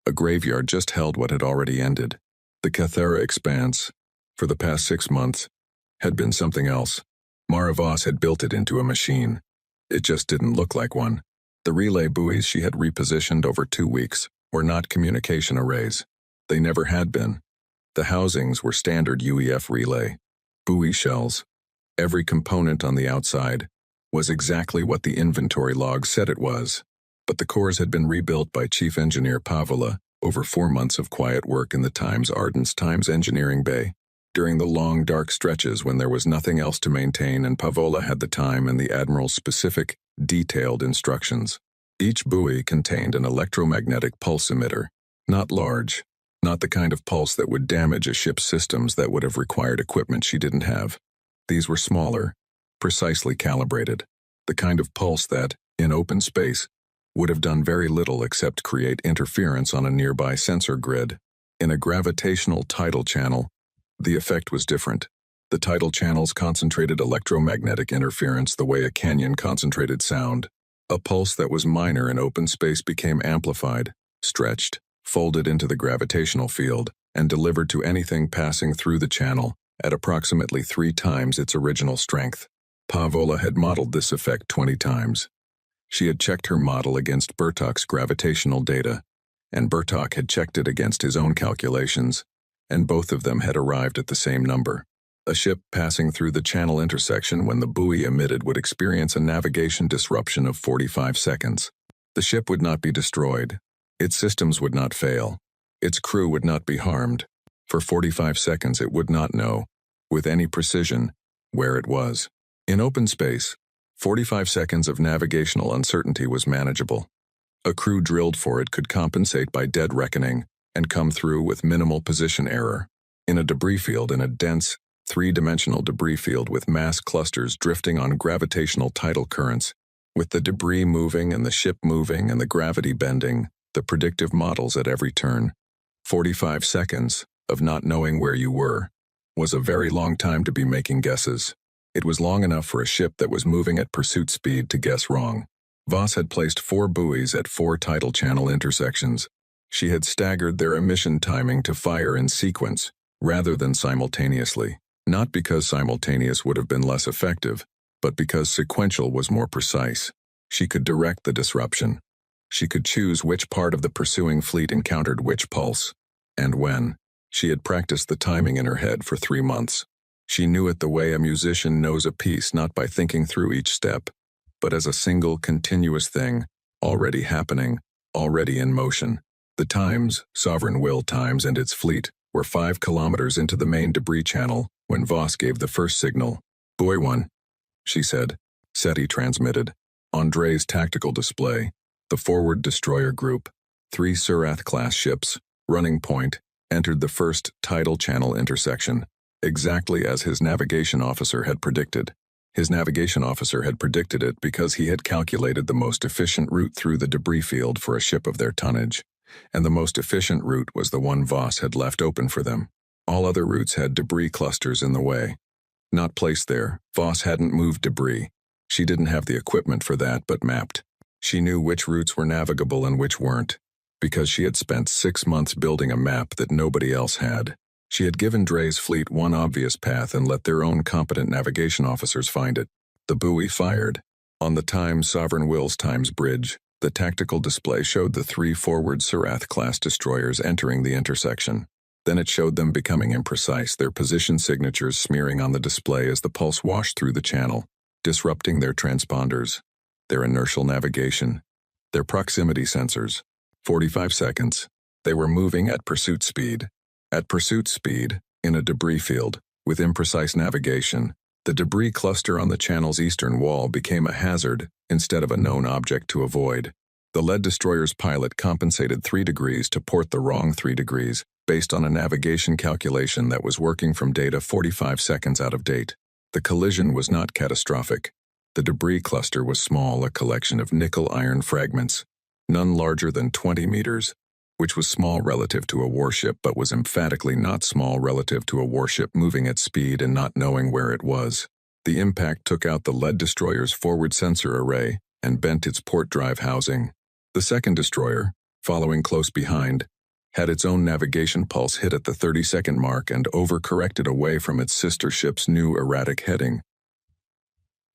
A graveyard just held what had already ended. The Kethera expanse, for the past 6 months, had been something else. Mara Voss had built it into a machine. It just didn't look like one. The relay buoys she had repositioned over 2 weeks were not communication arrays. They never had been. The housings were standard UEF relay. Buoy shells. Every component on the outside was exactly what the inventory log said it was. But the cores had been rebuilt by Chief Engineer Pavola over 4 months of quiet work in the Times Ardent Times engineering bay. During the long, dark stretches when there was nothing else to maintain and Pavola had the time and the Admiral's specific, detailed instructions. Each buoy contained an electromagnetic pulse emitter. Not large. Not the kind of pulse that would damage a ship's systems that would have required equipment she didn't have. These were smaller, precisely calibrated. The kind of pulse that, in open space, would have done very little except create interference on a nearby sensor grid. In a gravitational tidal channel, the effect was different. The tidal channels concentrated electromagnetic interference the way a canyon concentrated sound. A pulse that was minor in open space became amplified, stretched, folded into the gravitational field, and delivered to anything passing through the channel at approximately 3 times its original strength. Pavola had modeled this effect 20 times. She had checked her model against Bertok's gravitational data, and Bertok had checked it against his own calculations, and both of them had arrived at the same number. A ship passing through the channel intersection when the buoy emitted would experience a navigation disruption of 45 seconds. The ship would not be destroyed. Its systems would not fail. Its crew would not be harmed. For 45 seconds it would not know, with any precision, where it was. In open space, 45 seconds of navigational uncertainty was manageable. A crew drilled for it could compensate by dead reckoning and come through with minimal position error. In a debris field, in a dense, 3-dimensional debris field with mass clusters drifting on gravitational tidal currents, with the debris moving and the ship moving and the gravity bending, the predictive models at every turn. 45 seconds of not knowing where you were was a very long time to be making guesses. It was long enough for a ship that was moving at pursuit speed to guess wrong. Voss had placed 4 buoys at 4 tidal channel intersections. She had staggered their emission timing to fire in sequence, rather than simultaneously. Not because simultaneous would have been less effective, but because sequential was more precise. She could direct the disruption. She could choose which part of the pursuing fleet encountered which pulse, and when. She had practiced the timing in her head for 3 months. She knew it the way a musician knows a piece, not by thinking through each step, but as a single continuous thing, already happening, already in motion. The Times, Sovereign Will Times and its fleet, were 5 kilometers into the main debris channel when Voss gave the first signal. Buoy 1, she said. SETI transmitted. Andre's tactical display. The forward destroyer group, 3 Surath-class ships, running point, entered the first tidal channel intersection, exactly as his navigation officer had predicted. His navigation officer had predicted it because he had calculated the most efficient route through the debris field for a ship of their tonnage, and the most efficient route was the one Voss had left open for them. All other routes had debris clusters in the way. Not placed there, Voss hadn't moved debris. She didn't have the equipment for that, but mapped. She knew which routes were navigable and which weren't, because she had spent 6 months building a map that nobody else had. She had given Dre's fleet one obvious path and let their own competent navigation officers find it. The buoy fired. On the Times Sovereign Wills Times bridge, the tactical display showed the 3 forward Surath-class destroyers entering the intersection. Then it showed them becoming imprecise, their position signatures smearing on the display as the pulse washed through the channel, disrupting their transponders, their inertial navigation, their proximity sensors. 45 seconds. They were moving at pursuit speed. At pursuit speed, in a debris field, with imprecise navigation, the debris cluster on the channel's eastern wall became a hazard instead of a known object to avoid. The lead destroyer's pilot compensated 3 degrees to port the wrong 3 degrees, based on a navigation calculation that was working from data 45 seconds out of date. The collision was not catastrophic. The debris cluster was small, a collection of nickel-iron fragments, none larger than 20 meters, which was small relative to a warship but was emphatically not small relative to a warship moving at speed and not knowing where it was. The impact took out the lead destroyer's forward sensor array and bent its port drive housing. The second destroyer, following close behind, had its own navigation pulse hit at the 30-second mark and overcorrected away from its sister ship's new erratic heading.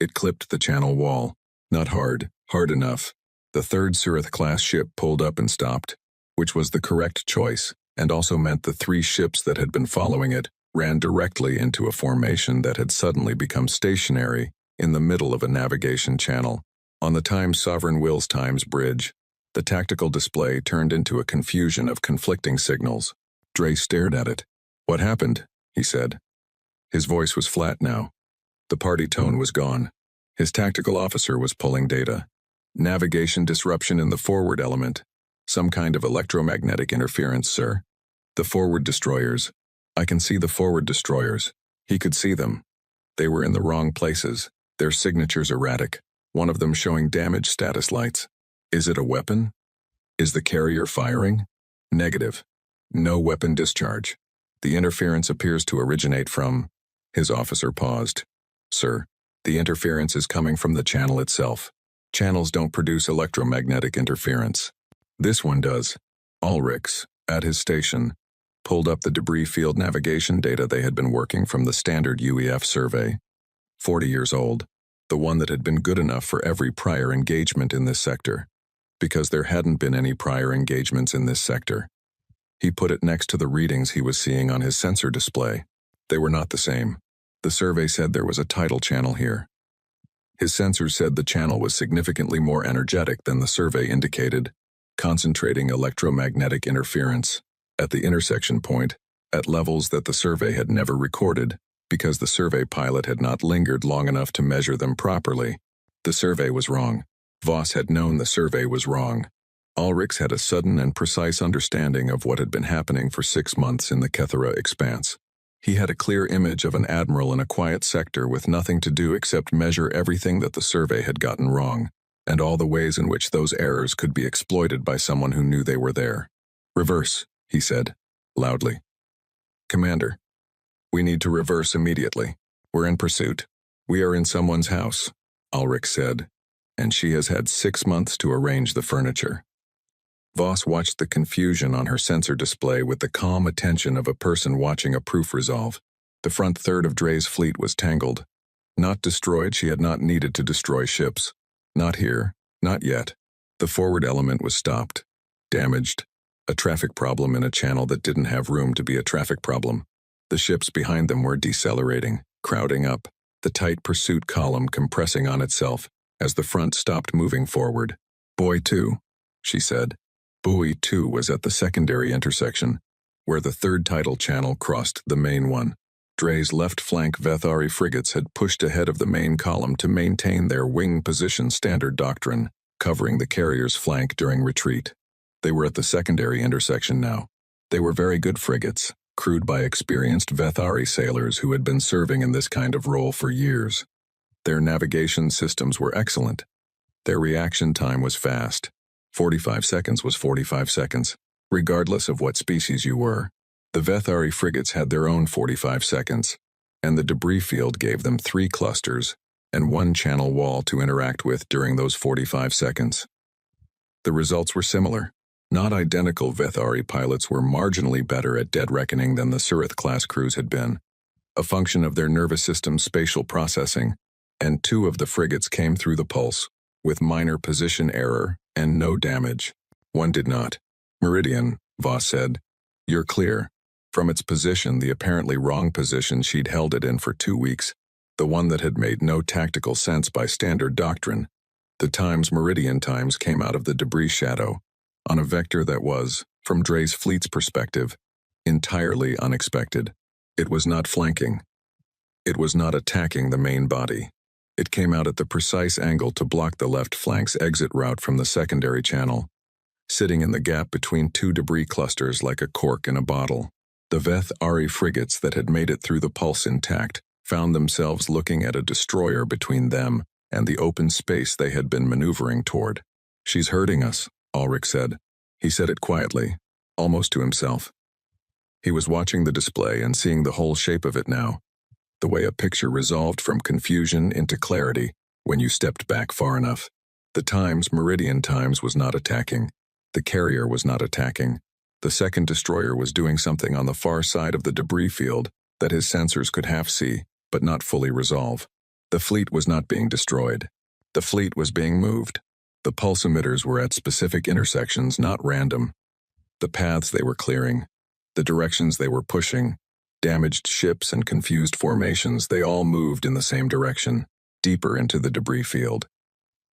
It clipped the channel wall. Not hard, hard enough. The third Surath-class ship pulled up and stopped, which was the correct choice, and also meant the 3 ships that had been following it ran directly into a formation that had suddenly become stationary in the middle of a navigation channel. On the Times Sovereign Wills Times bridge, the tactical display turned into a confusion of conflicting signals. Dre stared at it. "What happened?" he said. His voice was flat now. The party tone was gone. His tactical officer was pulling data. Navigation disruption in the forward element. Some kind of electromagnetic interference, sir. The forward destroyers. I can see the forward destroyers. He could see them. They were in the wrong places. Their signatures erratic. One of them showing damage status lights. Is it a weapon? Is the carrier firing? Negative. No weapon discharge. The interference appears to originate from... His officer paused. Sir, the interference is coming from the channel itself. Channels don't produce electromagnetic interference. This one does. Ulrichs, at his station, pulled up the debris field navigation data they had been working from the standard UEF survey. 40 years old, the one that had been good enough for every prior engagement in this sector, because there hadn't been any prior engagements in this sector. He put it next to the readings he was seeing on his sensor display. They were not the same. The survey said there was a tidal channel here. His sensors said the channel was significantly more energetic than the survey indicated, concentrating electromagnetic interference at the intersection point at levels that the survey had never recorded because the survey pilot had not lingered long enough to measure them properly. The survey was wrong. Voss had known the survey was wrong. Ulrichs had a sudden and precise understanding of what had been happening for 6 months in the Kethera expanse. He had a clear image of an admiral in a quiet sector with nothing to do except measure everything that the survey had gotten wrong, and all the ways in which those errors could be exploited by someone who knew they were there. "Reverse," he said, loudly. "Commander, we need to reverse immediately. We're in pursuit. We are in someone's house," Ulrich said, "and she has had 6 months to arrange the furniture." Voss watched the confusion on her sensor display with the calm attention of a person watching a proof resolve. The front third of Dre's fleet was tangled. Not destroyed, she had not needed to destroy ships. Not here, not yet. The forward element was stopped. Damaged. A traffic problem in a channel that didn't have room to be a traffic problem. The ships behind them were decelerating, crowding up, the tight pursuit column compressing on itself as the front stopped moving forward. Buoy 2, she said. Buoy 2 was at the secondary intersection, where the third tidal channel crossed the main one. Dre's left flank Vethari frigates had pushed ahead of the main column to maintain their wing position standard doctrine, covering the carrier's flank during retreat. They were at the secondary intersection now. They were very good frigates, crewed by experienced Vethari sailors who had been serving in this kind of role for years. Their navigation systems were excellent. Their reaction time was fast. 45 seconds was 45 seconds, regardless of what species you were. The Vethari frigates had their own 45 seconds, and the debris field gave them 3 clusters and 1 channel wall to interact with during those 45 seconds. The results were similar. Not identical. Vethari pilots were marginally better at dead reckoning than the Surith-class crews had been, a function of their nervous system's spatial processing, and 2 of the frigates came through the pulse, with minor position error and no damage. One did not. Meridian, Voss said. You're clear. From its position, the apparently wrong position she'd held it in for 2 weeks, the one that had made no tactical sense by standard doctrine, the times Meridian times came out of the debris shadow, on a vector that was, from Dre's fleet's perspective, entirely unexpected. It was not flanking. It was not attacking the main body. It came out at the precise angle to block the left flank's exit route from the secondary channel, sitting in the gap between 2 debris clusters like a cork in a bottle. The Veth-Ari frigates that had made it through the pulse intact found themselves looking at a destroyer between them and the open space they had been maneuvering toward. She's hurting us, Ulrich said. He said it quietly, almost to himself. He was watching the display and seeing the whole shape of it now, the way a picture resolved from confusion into clarity when you stepped back far enough. The times, Meridian times, was not attacking. The carrier was not attacking. The second destroyer was doing something on the far side of the debris field that his sensors could half see, but not fully resolve. The fleet was not being destroyed. The fleet was being moved. The pulse emitters were at specific intersections, not random. The paths they were clearing, the directions they were pushing, damaged ships and confused formations, they all moved in the same direction, deeper into the debris field,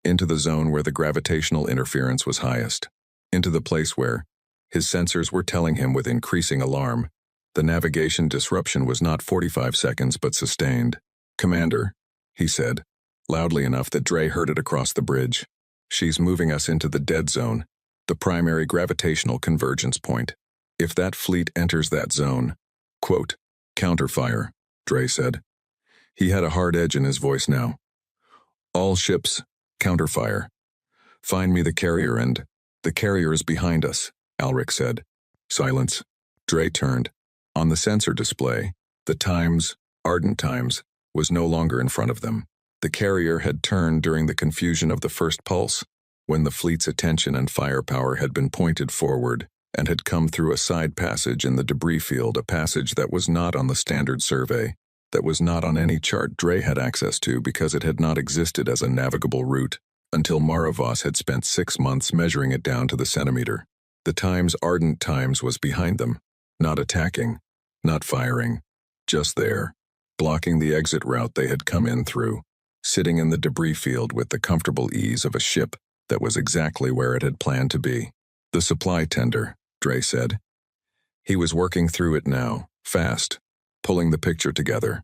into the zone where the gravitational interference was highest, into the place where, his sensors were telling him with increasing alarm, the navigation disruption was not 45 seconds but sustained. Commander, he said, loudly enough that Dre heard it across the bridge. She's moving us into the dead zone, the primary gravitational convergence point. If that fleet enters that zone, quote, counterfire, Dre said. He had a hard edge in his voice now. All ships, counterfire. Find me the carrier and the carrier is behind us, Ulrich said. Silence. Dre turned. On the sensor display, the times, ardent times, was no longer in front of them. The carrier had turned during the confusion of the first pulse, when the fleet's attention and firepower had been pointed forward and had come through a side passage in the debris field, a passage that was not on the standard survey, that was not on any chart Dre had access to because it had not existed as a navigable route until Maravos had spent 6 months measuring it down to the centimeter. The times ardent times was behind them, not attacking, not firing, just there, blocking the exit route they had come in through, sitting in the debris field with the comfortable ease of a ship that was exactly where it had planned to be. The supply tender, Dre said. He was working through it now, fast, pulling the picture together.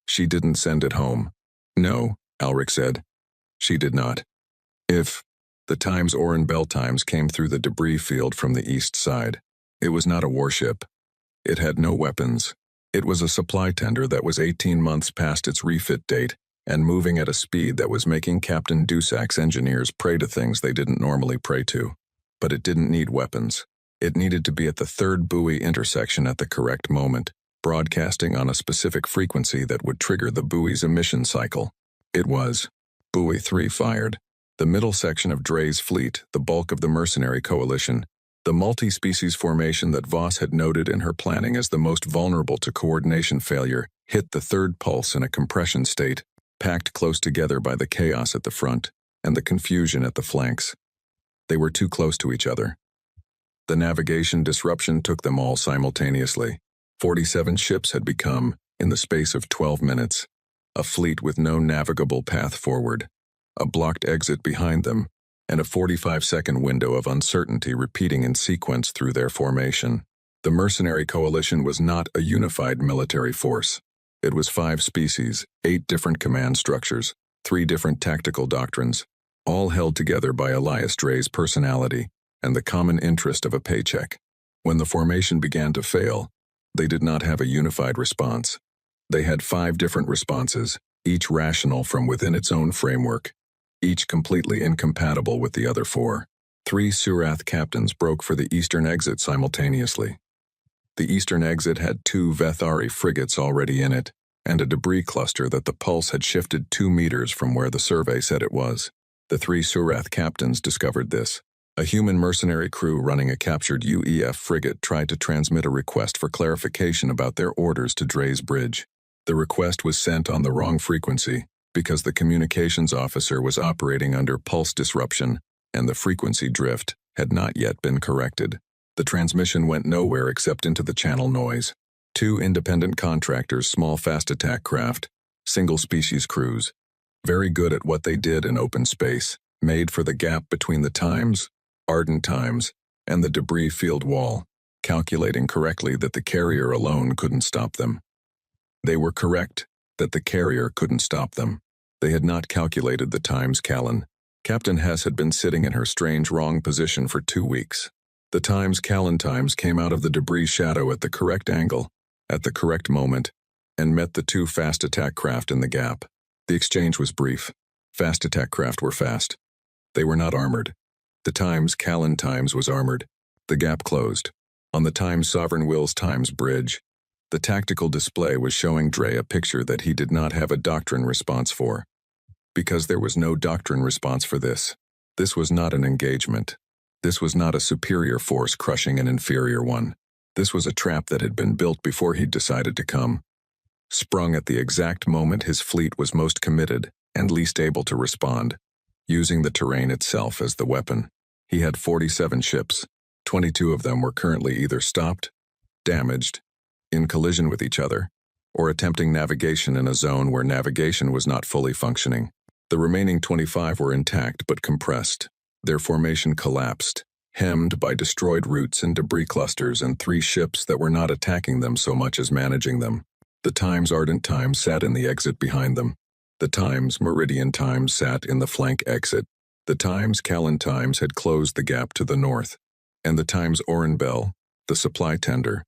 She didn't send it home. No, Ulrich said. She did not. If the Times Oren Bell Times came through the debris field from the east side, it was not a warship. It had no weapons. It was a supply tender that was 18 months past its refit date and moving at a speed that was making Captain Dusak's engineers pray to things they didn't normally pray to. But it didn't need weapons. It needed to be at the third buoy intersection at the correct moment, broadcasting on a specific frequency that would trigger the buoy's emission cycle. It was. Buoy 3 fired. The middle section of Dre's fleet, the bulk of the mercenary coalition, the multi-species formation that Voss had noted in her planning as the most vulnerable to coordination failure, hit the third pulse in a compression state, packed close together by the chaos at the front and the confusion at the flanks. They were too close to each other. The navigation disruption took them all simultaneously. 47 ships had become, in the space of 12 minutes, a fleet with no navigable path forward, a blocked exit behind them, and a 45-second window of uncertainty repeating in sequence through their formation. The mercenary coalition was not a unified military force. It was 5 species, 8 different command structures, 3 different tactical doctrines, all held together by Elias Drey's personality and the common interest of a paycheck. When the formation began to fail, they did not have a unified response. They had 5 different responses, each rational from within its own framework, each completely incompatible with the other 4. 3 Surath captains broke for the eastern exit simultaneously. The eastern exit had 2 Vethari frigates already in it, and a debris cluster that the pulse had shifted 2 meters from where the survey said it was. The 3 Surath captains discovered this. A human mercenary crew running a captured UEF frigate tried to transmit a request for clarification about their orders to Drey's bridge. The request was sent on the wrong frequency because the communications officer was operating under pulse disruption and the frequency drift had not yet been corrected. The transmission went nowhere except into the channel noise. 2 independent contractors, small fast attack craft, single-species crews, very good at what they did in open space, made for the gap between the times, ardent times, and the debris field wall, calculating correctly that the carrier alone couldn't stop them. They were correct that the carrier couldn't stop them. They had not calculated the times Callan. Captain Hess had been sitting in her strange wrong position for 2 weeks. The times Callan times came out of the debris shadow at the correct angle, at the correct moment, and met the 2 fast attack craft in the gap. The exchange was brief. Fast attack craft were fast. They were not armored. The times Callan times was armored. The gap closed. On the times Sovereign Will's times bridge, the tactical display was showing Drey a picture that he did not have a doctrine response for. Because there was no doctrine response for this. This was not an engagement. This was not a superior force crushing an inferior one. This was a trap that had been built before he'd decided to come. Sprung at the exact moment his fleet was most committed and least able to respond, using the terrain itself as the weapon. He had 47 ships. 22 of them were currently either stopped, damaged, in collision with each other, or attempting navigation in a zone where navigation was not fully functioning. The remaining 25 were intact but compressed. Their formation collapsed, hemmed by destroyed routes and debris clusters and 3 ships that were not attacking them so much as managing them. The times Ardent Times sat in the exit behind them. The times Meridian Times sat in the flank exit. The times Callan Times had closed the gap to the north. And the times Oren Bell, the supply tender,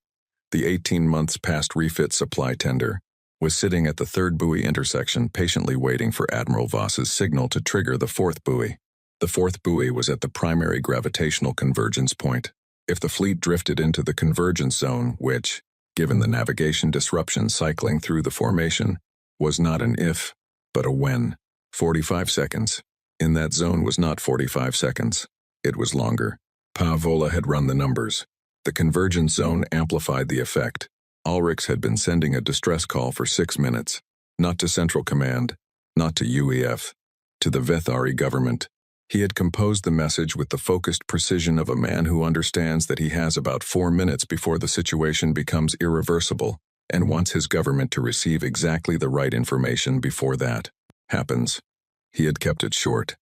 the 18 months past refit supply tender, was sitting at the 3rd buoy intersection patiently waiting for Admiral Voss's signal to trigger the 4th buoy. The 4th buoy was at the primary gravitational convergence point. If the fleet drifted into the convergence zone, which, given the navigation disruption cycling through the formation, was not an if, but a when. 45 seconds. In that zone was not 45 seconds. It was longer. Pavola had run the numbers. The convergence zone amplified the effect. Ulrichs had been sending a distress call for 6 minutes. Not to Central Command, not to UEF, to the Vethari government. He had composed the message with the focused precision of a man who understands that he has about 4 minutes before the situation becomes irreversible and wants his government to receive exactly the right information before that happens. He had kept it short.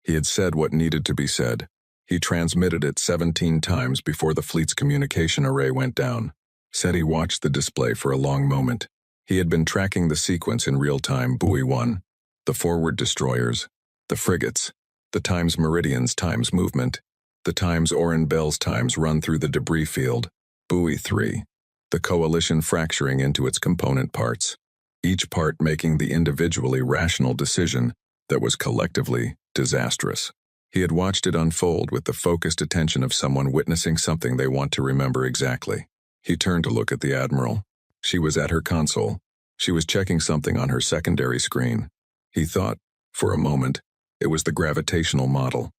He had said what needed to be said. He transmitted it 17 times before the fleet's communication array went down. Said he watched the display for a long moment. He had been tracking the sequence in real time. Buoy 1, the forward destroyers, the frigates, the times Meridian's times movement, the times Oren Bell's times run through the debris field. Buoy 3, the coalition fracturing into its component parts, each part making the individually rational decision that was collectively disastrous. He had watched it unfold with the focused attention of someone witnessing something they want to remember exactly. He turned to look at the Admiral. She was at her console. She was checking something on her secondary screen. He thought, for a moment, it was the gravitational model.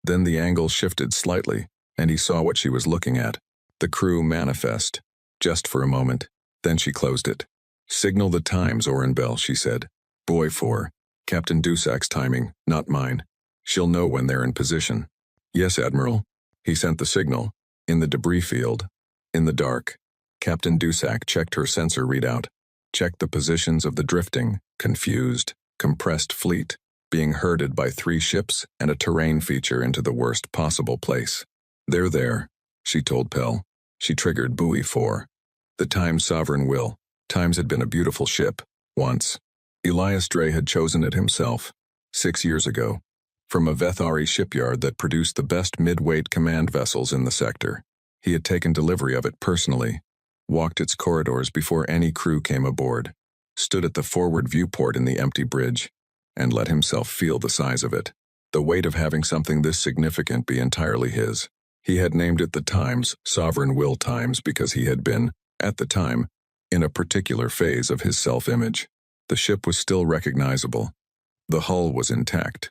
Then the angle shifted slightly, and he saw what she was looking at. The crew manifest. Just for a moment. Then she closed it. Signal the times, Oren Bell, she said. Buoy 4. Captain Dusak's timing, not mine. She'll know when they're in position. Yes, Admiral. He sent the signal. In the debris field. In the dark. Captain Dusak checked her sensor readout, checked the positions of the drifting, confused, compressed fleet, being herded by 3 ships and a terrain feature into the worst possible place. "They're there," she told Pell. She triggered buoy 4. The Times Sovereign Will. Times had been a beautiful ship, once. Elias Dre had chosen it himself, 6 years ago, from a Vethari shipyard that produced the best mid-weight command vessels in the sector. He had taken delivery of it personally, walked its corridors before any crew came aboard, stood at the forward viewport in the empty bridge, and let himself feel the size of it, the weight of having something this significant be entirely his. He had named it the Times, Sovereign Will Times, because he had been, at the time, in a particular phase of his self-image. The ship was still recognizable. The hull was intact.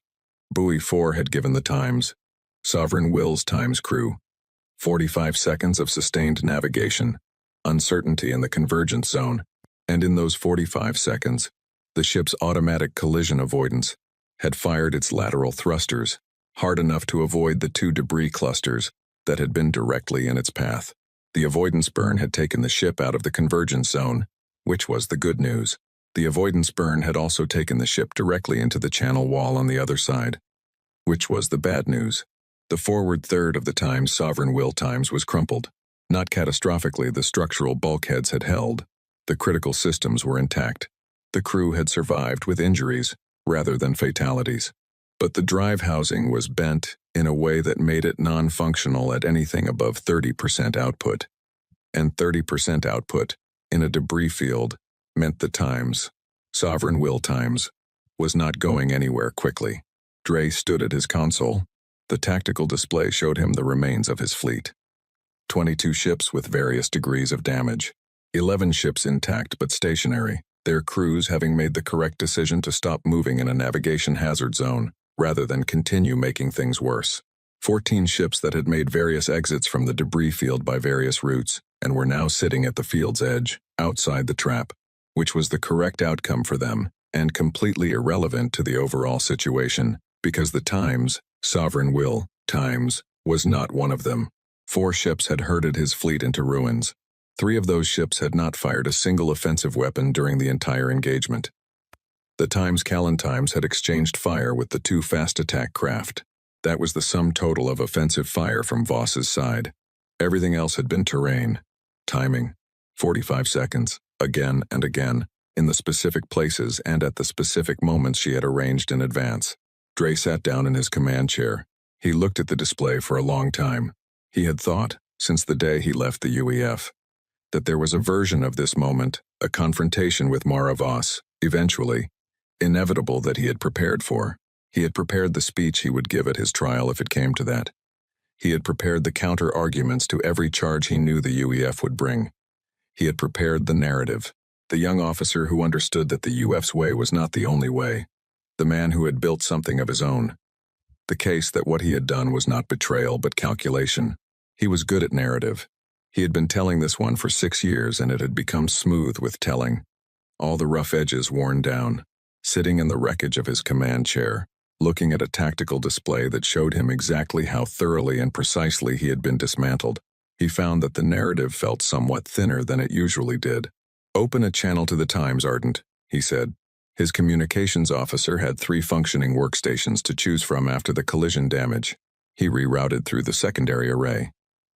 Buoy 4 had given the Times, Sovereign Will's Times crew, 45 seconds of sustained navigation, uncertainty in the convergence zone, and in those 45 seconds, the ship's automatic collision avoidance had fired its lateral thrusters hard enough to avoid the 2 debris clusters that had been directly in its path. The avoidance burn had taken the ship out of the convergence zone, which was the good news. The avoidance burn had also taken the ship directly into the channel wall on the other side, which was the bad news. The forward third of the Times Sovereign Will Times was crumpled. Not catastrophically, the structural bulkheads had held. The critical systems were intact. The crew had survived with injuries, rather than fatalities. But the drive housing was bent in a way that made it non-functional at anything above 30% output. And 30% output, in a debris field, meant the Times, Sovereign Will Times, was not going anywhere quickly. Dre stood at his console. The tactical display showed him the remains of his fleet. 22 ships with various degrees of damage. 11 ships intact but stationary, their crews having made the correct decision to stop moving in a navigation hazard zone, rather than continue making things worse. 14 ships that had made various exits from the debris field by various routes, and were now sitting at the field's edge, outside the trap, which was the correct outcome for them, and completely irrelevant to the overall situation, because the Times, Sovereign Will, Times, was not one of them. 4 ships had herded his fleet into ruins. 3 of those ships had not fired a single offensive weapon during the entire engagement. The Times Callan Times had exchanged fire with the 2 fast attack craft. That was the sum total of offensive fire from Voss's side. Everything else had been terrain. Timing, 45 seconds, again and again, in the specific places and at the specific moments she had arranged in advance. Dre sat down in his command chair. He looked at the display for a long time. He had thought, since the day he left the UEF, that there was a version of this moment, a confrontation with Mara Voss, eventually, inevitable, that he had prepared for. He had prepared the speech he would give at his trial if it came to that. He had prepared the counter-arguments to every charge he knew the UEF would bring. He had prepared the narrative, the young officer who understood that the UF's way was not the only way, the man who had built something of his own. The case that what he had done was not betrayal but calculation. He was good at narrative. He had been telling this one for 6 years, and it had become smooth with telling, all the rough edges worn down, sitting in the wreckage of his command chair, looking at a tactical display that showed him exactly how thoroughly and precisely he had been dismantled. He found that the narrative felt somewhat thinner than it usually did. "Open a channel to the Times, Ardent," he said. His communications officer had 3 functioning workstations to choose from after the collision damage. He rerouted through the secondary array.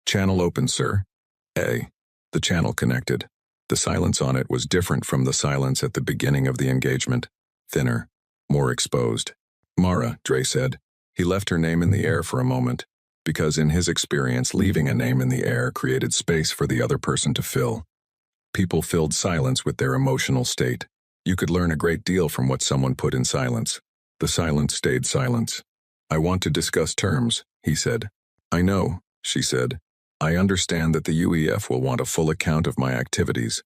"Channel open, sir." A. The channel connected. The silence on it was different from the silence at the beginning of the engagement. Thinner. More exposed. "Mara," Dre said. He left her name in the air for a moment, because in his experience leaving a name in the air created space for the other person to fill. People filled silence with their emotional state. You could learn a great deal from what someone put in silence. The silence stayed silence. "I want to discuss terms," he said. "I know," she said. "I understand that the UEF will want a full account of my activities.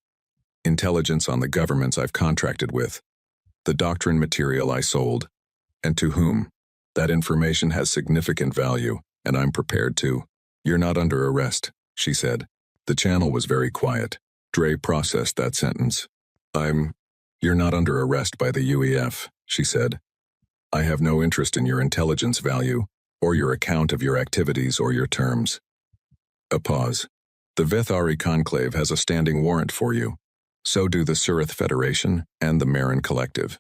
Intelligence on the governments I've contracted with. The doctrine material I sold. And to whom. That information has significant value, and I'm prepared to." "You're not under arrest," she said. The channel was very quiet. Dre processed that sentence. "You're not under arrest by the UEF," she said. "I have no interest in your intelligence value, or your account of your activities or your terms." A pause. The Vethari Conclave has a standing warrant for you. So do the Surith Federation and the Marin Collective.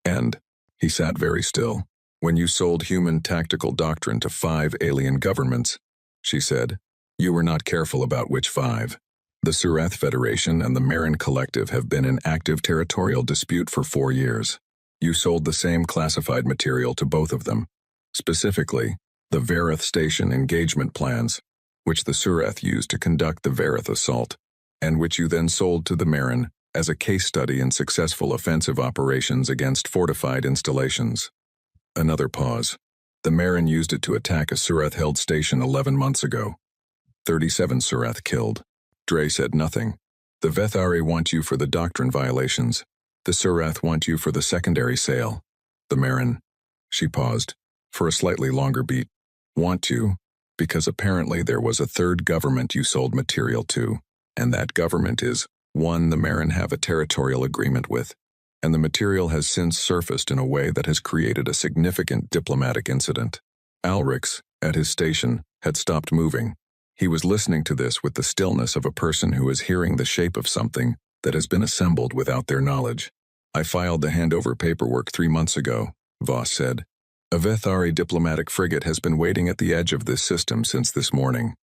And, he sat very still, when you sold human tactical doctrine to 5 alien governments, she said, you were not careful about which 5. The Surith Federation and the Marin Collective have been in active territorial dispute for 4 years. You sold the same classified material to both of them. Specifically, the Vareth Station engagement plans, which the Surith used to conduct the Vareth assault, and which you then sold to the Marin as a case study in successful offensive operations against fortified installations. Another pause. The Marin used it to attack a Surith-held station 11 months ago. 37 Surith killed. Dre said nothing. The Vethari want you for the doctrine violations. The Surith want you for the secondary sale. The Marin, she paused, for a slightly longer beat, want you, because apparently there was a third government you sold material to, and that government is one the Marin have a territorial agreement with, and the material has since surfaced in a way that has created a significant diplomatic incident. Alrix, at his station, had stopped moving. He was listening to this with the stillness of a person who is hearing the shape of something that has been assembled without their knowledge. I filed the handover paperwork 3 months ago, Voss said. A Vethari diplomatic frigate has been waiting at the edge of this system since this morning.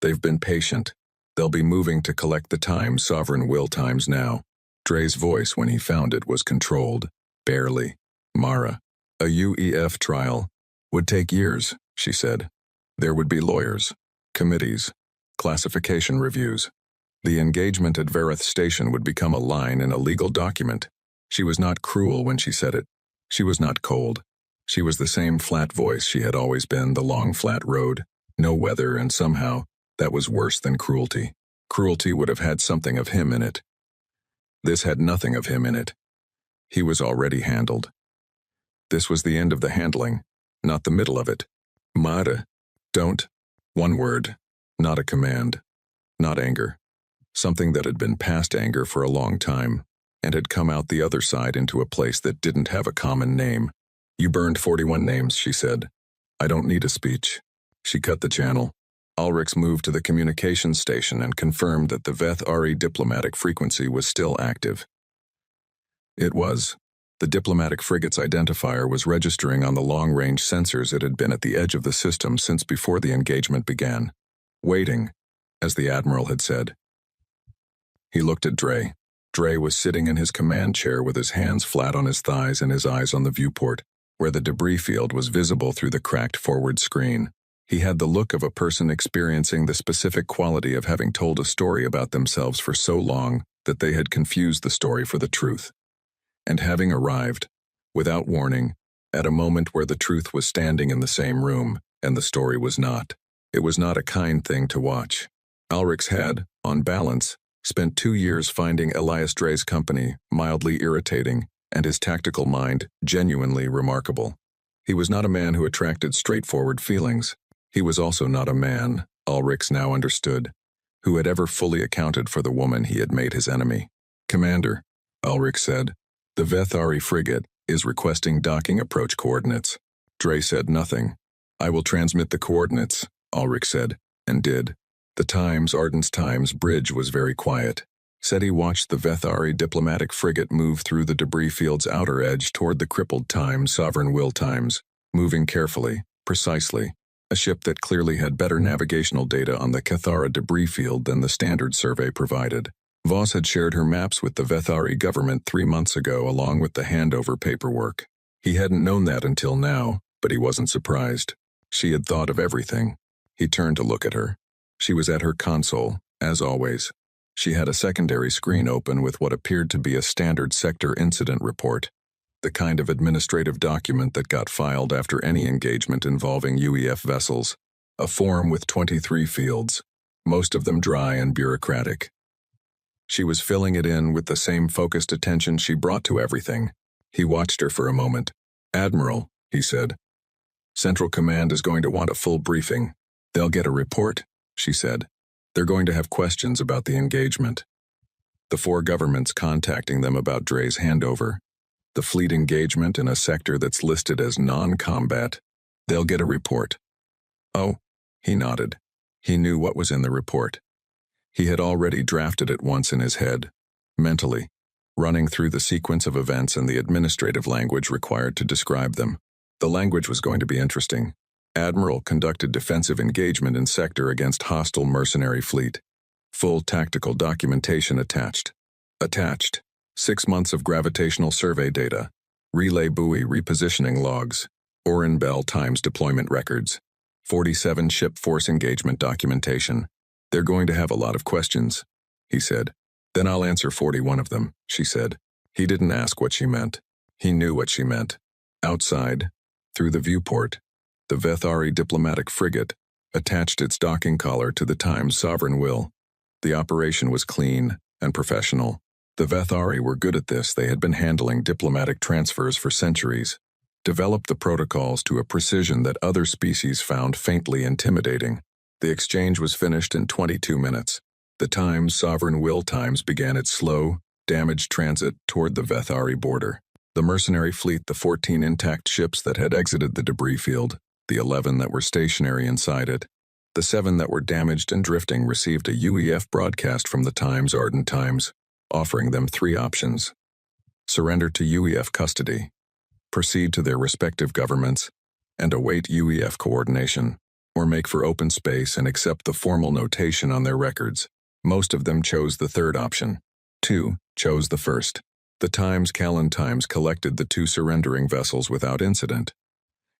They've been patient. They'll be moving to collect the time sovereign will times now. Dre's voice when he found it was controlled, barely. Mara, a UEF trial would take years, she said. There would be lawyers, committees, classification reviews. The engagement at Vareth Station would become a line in a legal document. She was not cruel when she said it. She was not cold. She was the same flat voice she had always been, the long flat road, no weather, and somehow, that was worse than cruelty. Cruelty would have had something of him in it. This had nothing of him in it. He was already handled. This was the end of the handling, not the middle of it. Mara, don't. One word, not a command, not anger. Something that had been past anger for a long time, and had come out the other side into a place that didn't have a common name. You burned 41 names, she said. I don't need a speech. She cut the channel. Alrix moved to the communications station and confirmed that the Vethari diplomatic frequency was still active. It was. The diplomatic frigate's identifier was registering on the long-range sensors it had been at the edge of the system since before the engagement began. Waiting, as the Admiral had said. He looked at Dre. Dre was sitting in his command chair with his hands flat on his thighs and his eyes on the viewport, where the debris field was visible through the cracked forward screen. He had the look of a person experiencing the specific quality of having told a story about themselves for so long that they had confused the story for the truth. And having arrived, without warning, at a moment where the truth was standing in the same room, and the story was not. It was not a kind thing to watch. Alrix had, on balance, spent 2 years finding Elias Dre's company mildly irritating and his tactical mind genuinely remarkable. He was not a man who attracted straightforward feelings. He was also not a man, Alrix now understood, who had ever fully accounted for the woman he had made his enemy. Commander, Alrix said, the Vethari frigate is requesting docking approach coordinates. Dre said nothing. I will transmit the coordinates, Alrix said, and did. The Arden's Times bridge was very quiet. SETI watched the Vethari diplomatic frigate move through the debris field's outer edge toward the crippled time sovereign will times, moving carefully, precisely, a ship that clearly had better navigational data on the Cathara debris field than the standard survey provided. Voss had shared her maps with the Vethari government 3 months ago along with the handover paperwork. He hadn't known that until now, but he wasn't surprised. She had thought of everything. He turned to look at her. She was at her console, as always. She had a secondary screen open with what appeared to be a standard sector incident report, the kind of administrative document that got filed after any engagement involving UEF vessels, a form with 23 fields, most of them dry and bureaucratic. She was filling it in with the same focused attention she brought to everything. He watched her for a moment. Admiral, he said. Central Command is going to want a full briefing. They'll get a report, she said. They're going to have questions about the engagement. The 4 governments contacting them about Dre's handover. The fleet engagement in a sector that's listed as non-combat. They'll get a report. Oh, he nodded. He knew what was in the report. He had already drafted it once in his head, mentally, running through the sequence of events and the administrative language required to describe them. The language was going to be interesting. Admiral conducted defensive engagement in sector against hostile mercenary fleet. Full tactical documentation attached. Attached. 6 months of gravitational survey data. Relay buoy repositioning logs. Orin Bell Times deployment records. 47 ship force engagement documentation. They're going to have a lot of questions, he said. Then I'll answer 41 of them, she said. He didn't ask what she meant. He knew what she meant. Outside, through the viewport, the Vethari diplomatic frigate attached its docking collar to the Times Sovereign Will. The operation was clean and professional. The Vethari were good at this. They had been handling diplomatic transfers for centuries, developed the protocols to a precision that other species found faintly intimidating. The exchange was finished in 22 minutes. The Times Sovereign Will Times began its slow, damaged transit toward the Vethari border. The mercenary fleet, the 14 intact ships that had exited the debris field, the 11 that were stationary inside it, the 7 that were damaged and drifting received a UEF broadcast from the Times Ardent Times, offering them 3 options. Surrender to UEF custody, proceed to their respective governments, and await UEF coordination, or make for open space and accept the formal notation on their records. Most of them chose the third option. 2 chose the first. The Callan Times collected the 2 surrendering vessels without incident.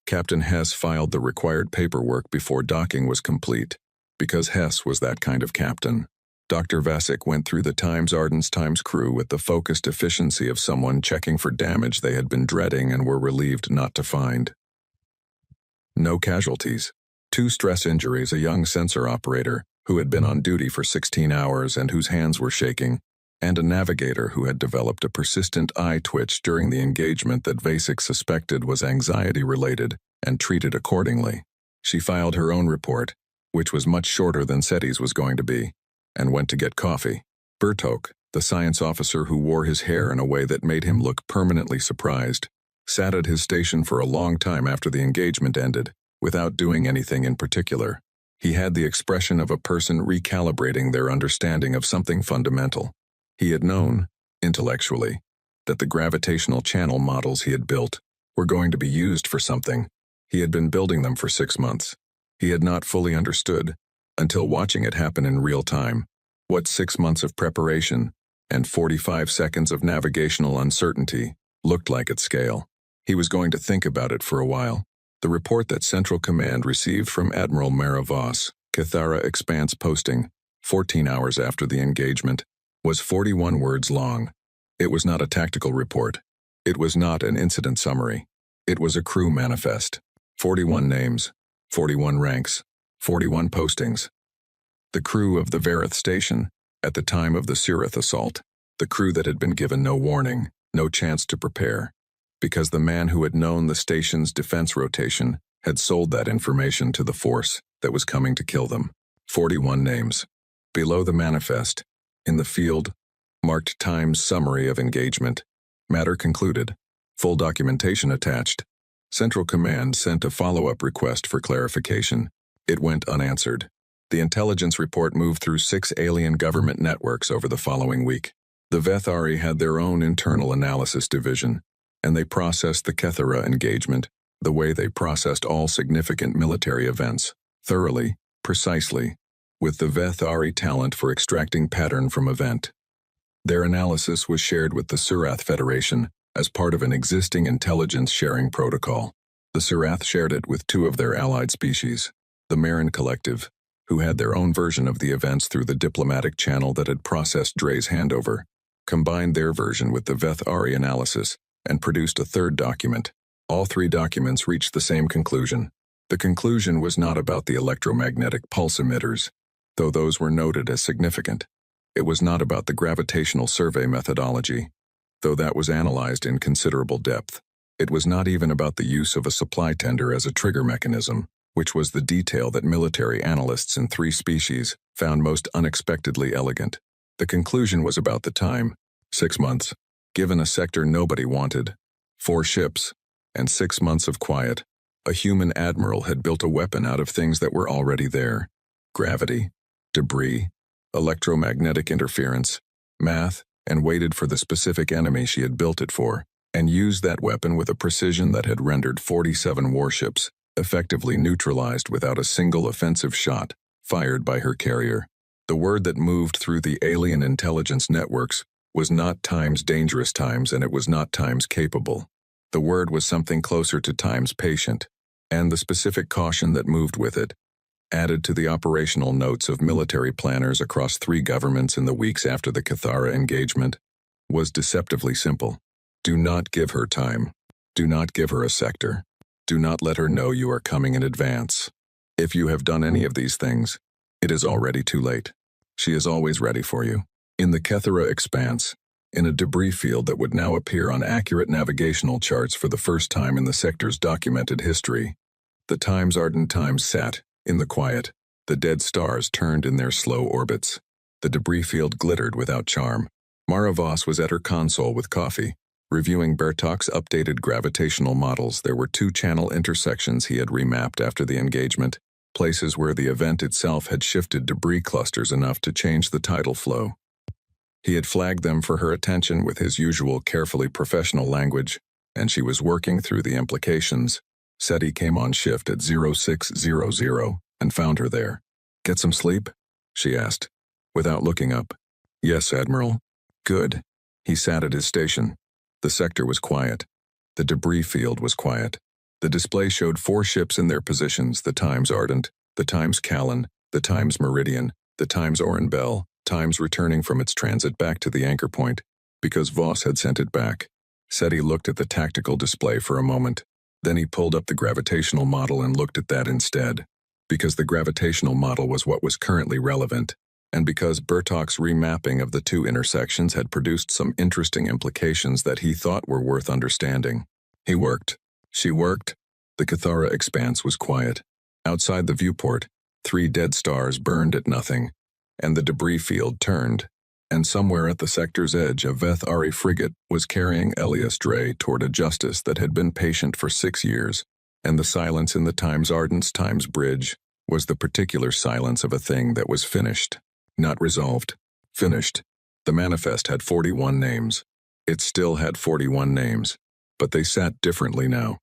Captain Hess filed the required paperwork before docking was complete, because Hess was that kind of captain. Dr. Vasic went through the Times Ardent's Times crew with the focused efficiency of someone checking for damage they had been dreading and were relieved not to find. No casualties. 2 stress injuries, a young sensor operator who had been on duty for 16 hours and whose hands were shaking, and a navigator who had developed a persistent eye twitch during the engagement that Vasic suspected was anxiety-related and treated accordingly. She filed her own report, which was much shorter than SETI's was going to be, and went to get coffee. Bertok, the science officer who wore his hair in a way that made him look permanently surprised, sat at his station for a long time after the engagement ended, without doing anything in particular. He had the expression of a person recalibrating their understanding of something fundamental. He had known, intellectually, that the gravitational channel models he had built were going to be used for something. He had been building them for 6 months. He had not fully understood, until watching it happen in real time, what 6 months of preparation and 45 seconds of navigational uncertainty looked like at scale. He was going to think about it for a while. The report that Central Command received from Admiral Mara Voss, Cathara Expanse posting, 14 hours after the engagement, was 41 words long. It was not a tactical report. It was not an incident summary. It was a crew manifest. 41 names, 41 ranks, 41 postings. The crew of the Verith station, at the time of the Sirith assault. The crew that had been given no warning, no chance to prepare, because the man who had known the station's defense rotation had sold that information to the force that was coming to kill them. 41 names. Below the manifest, in the field, marked Times summary of engagement. Matter concluded. Full documentation attached. Central Command sent a follow-up request for clarification. It went unanswered. The intelligence report moved through 6 alien government networks over the following week. The Vethari had their own internal analysis division, and they processed the Kethera engagement the way they processed all significant military events, thoroughly, precisely, with the Vethari talent for extracting pattern from event. Their analysis was shared with the Surath Federation as part of an existing intelligence sharing protocol. The Surath shared it with 2 of their allied species, the Marin Collective, who had their own version of the events through the diplomatic channel that had processed Dre's handover, combined their version with the Vethari analysis, and produced a third document. All 3 documents reached the same conclusion. The conclusion was not about the electromagnetic pulse emitters, though those were noted as significant. It was not about the gravitational survey methodology, though that was analyzed in considerable depth. It was not even about the use of a supply tender as a trigger mechanism, which was the detail that military analysts in 3 species found most unexpectedly elegant. The conclusion was about the time, 6 months, given a sector nobody wanted, 4 ships, and 6 months of quiet. A human admiral had built a weapon out of things that were already there. Gravity, debris, electromagnetic interference, math, and waited for the specific enemy she had built it for, and used that weapon with a precision that had rendered 47 warships effectively neutralized without a single offensive shot fired by her carrier. The word that moved through the alien intelligence networks was not times dangerous times, and it was not times capable. The word was something closer to times patient, and the specific caution that moved with it, added to the operational notes of military planners across 3 governments in the weeks after the Cathara engagement, was deceptively simple. Do not give her time. Do not give her a sector. Do not let her know you are coming in advance. If you have done any of these things, it is already too late. She is always ready for you. In the Cathara expanse, in a debris field that would now appear on accurate navigational charts for the first time in the sector's documented history, the Times Ardent Times sat, in the quiet. The dead stars turned in their slow orbits. The debris field glittered without charm. Mara Voss was at her console with coffee, reviewing Bertok's updated gravitational models. There were 2 channel intersections he had remapped after the engagement, places where the event itself had shifted debris clusters enough to change the tidal flow. He had flagged them for her attention with his usual carefully professional language, and she was working through the implications. SETI came on shift at 0600 and found her there. "Get some sleep?" she asked, without looking up. "Yes, Admiral." "Good." He sat at his station. The sector was quiet. The debris field was quiet. The display showed 4 ships in their positions: the Times Ardent, the Times Callan, the Times Meridian, the Times Oren Bell, Times returning from its transit back to the anchor point, because Voss had sent it back. SETI looked at the tactical display for a moment. Then he pulled up the gravitational model and looked at that instead, because the gravitational model was what was currently relevant, and because Bertok's remapping of the 2 intersections had produced some interesting implications that he thought were worth understanding. He worked. She worked. The Cathara expanse was quiet. Outside the viewport, 3 dead stars burned at nothing, and the debris field turned, and somewhere at the sector's edge a Veth Ari frigate was carrying Elias Dre toward a justice that had been patient for 6 years, and the silence in the Times Ardent's Times Bridge was the particular silence of a thing that was finished. Not resolved. Finished. The manifest had 41 names. It still had 41 names, but they sat differently now.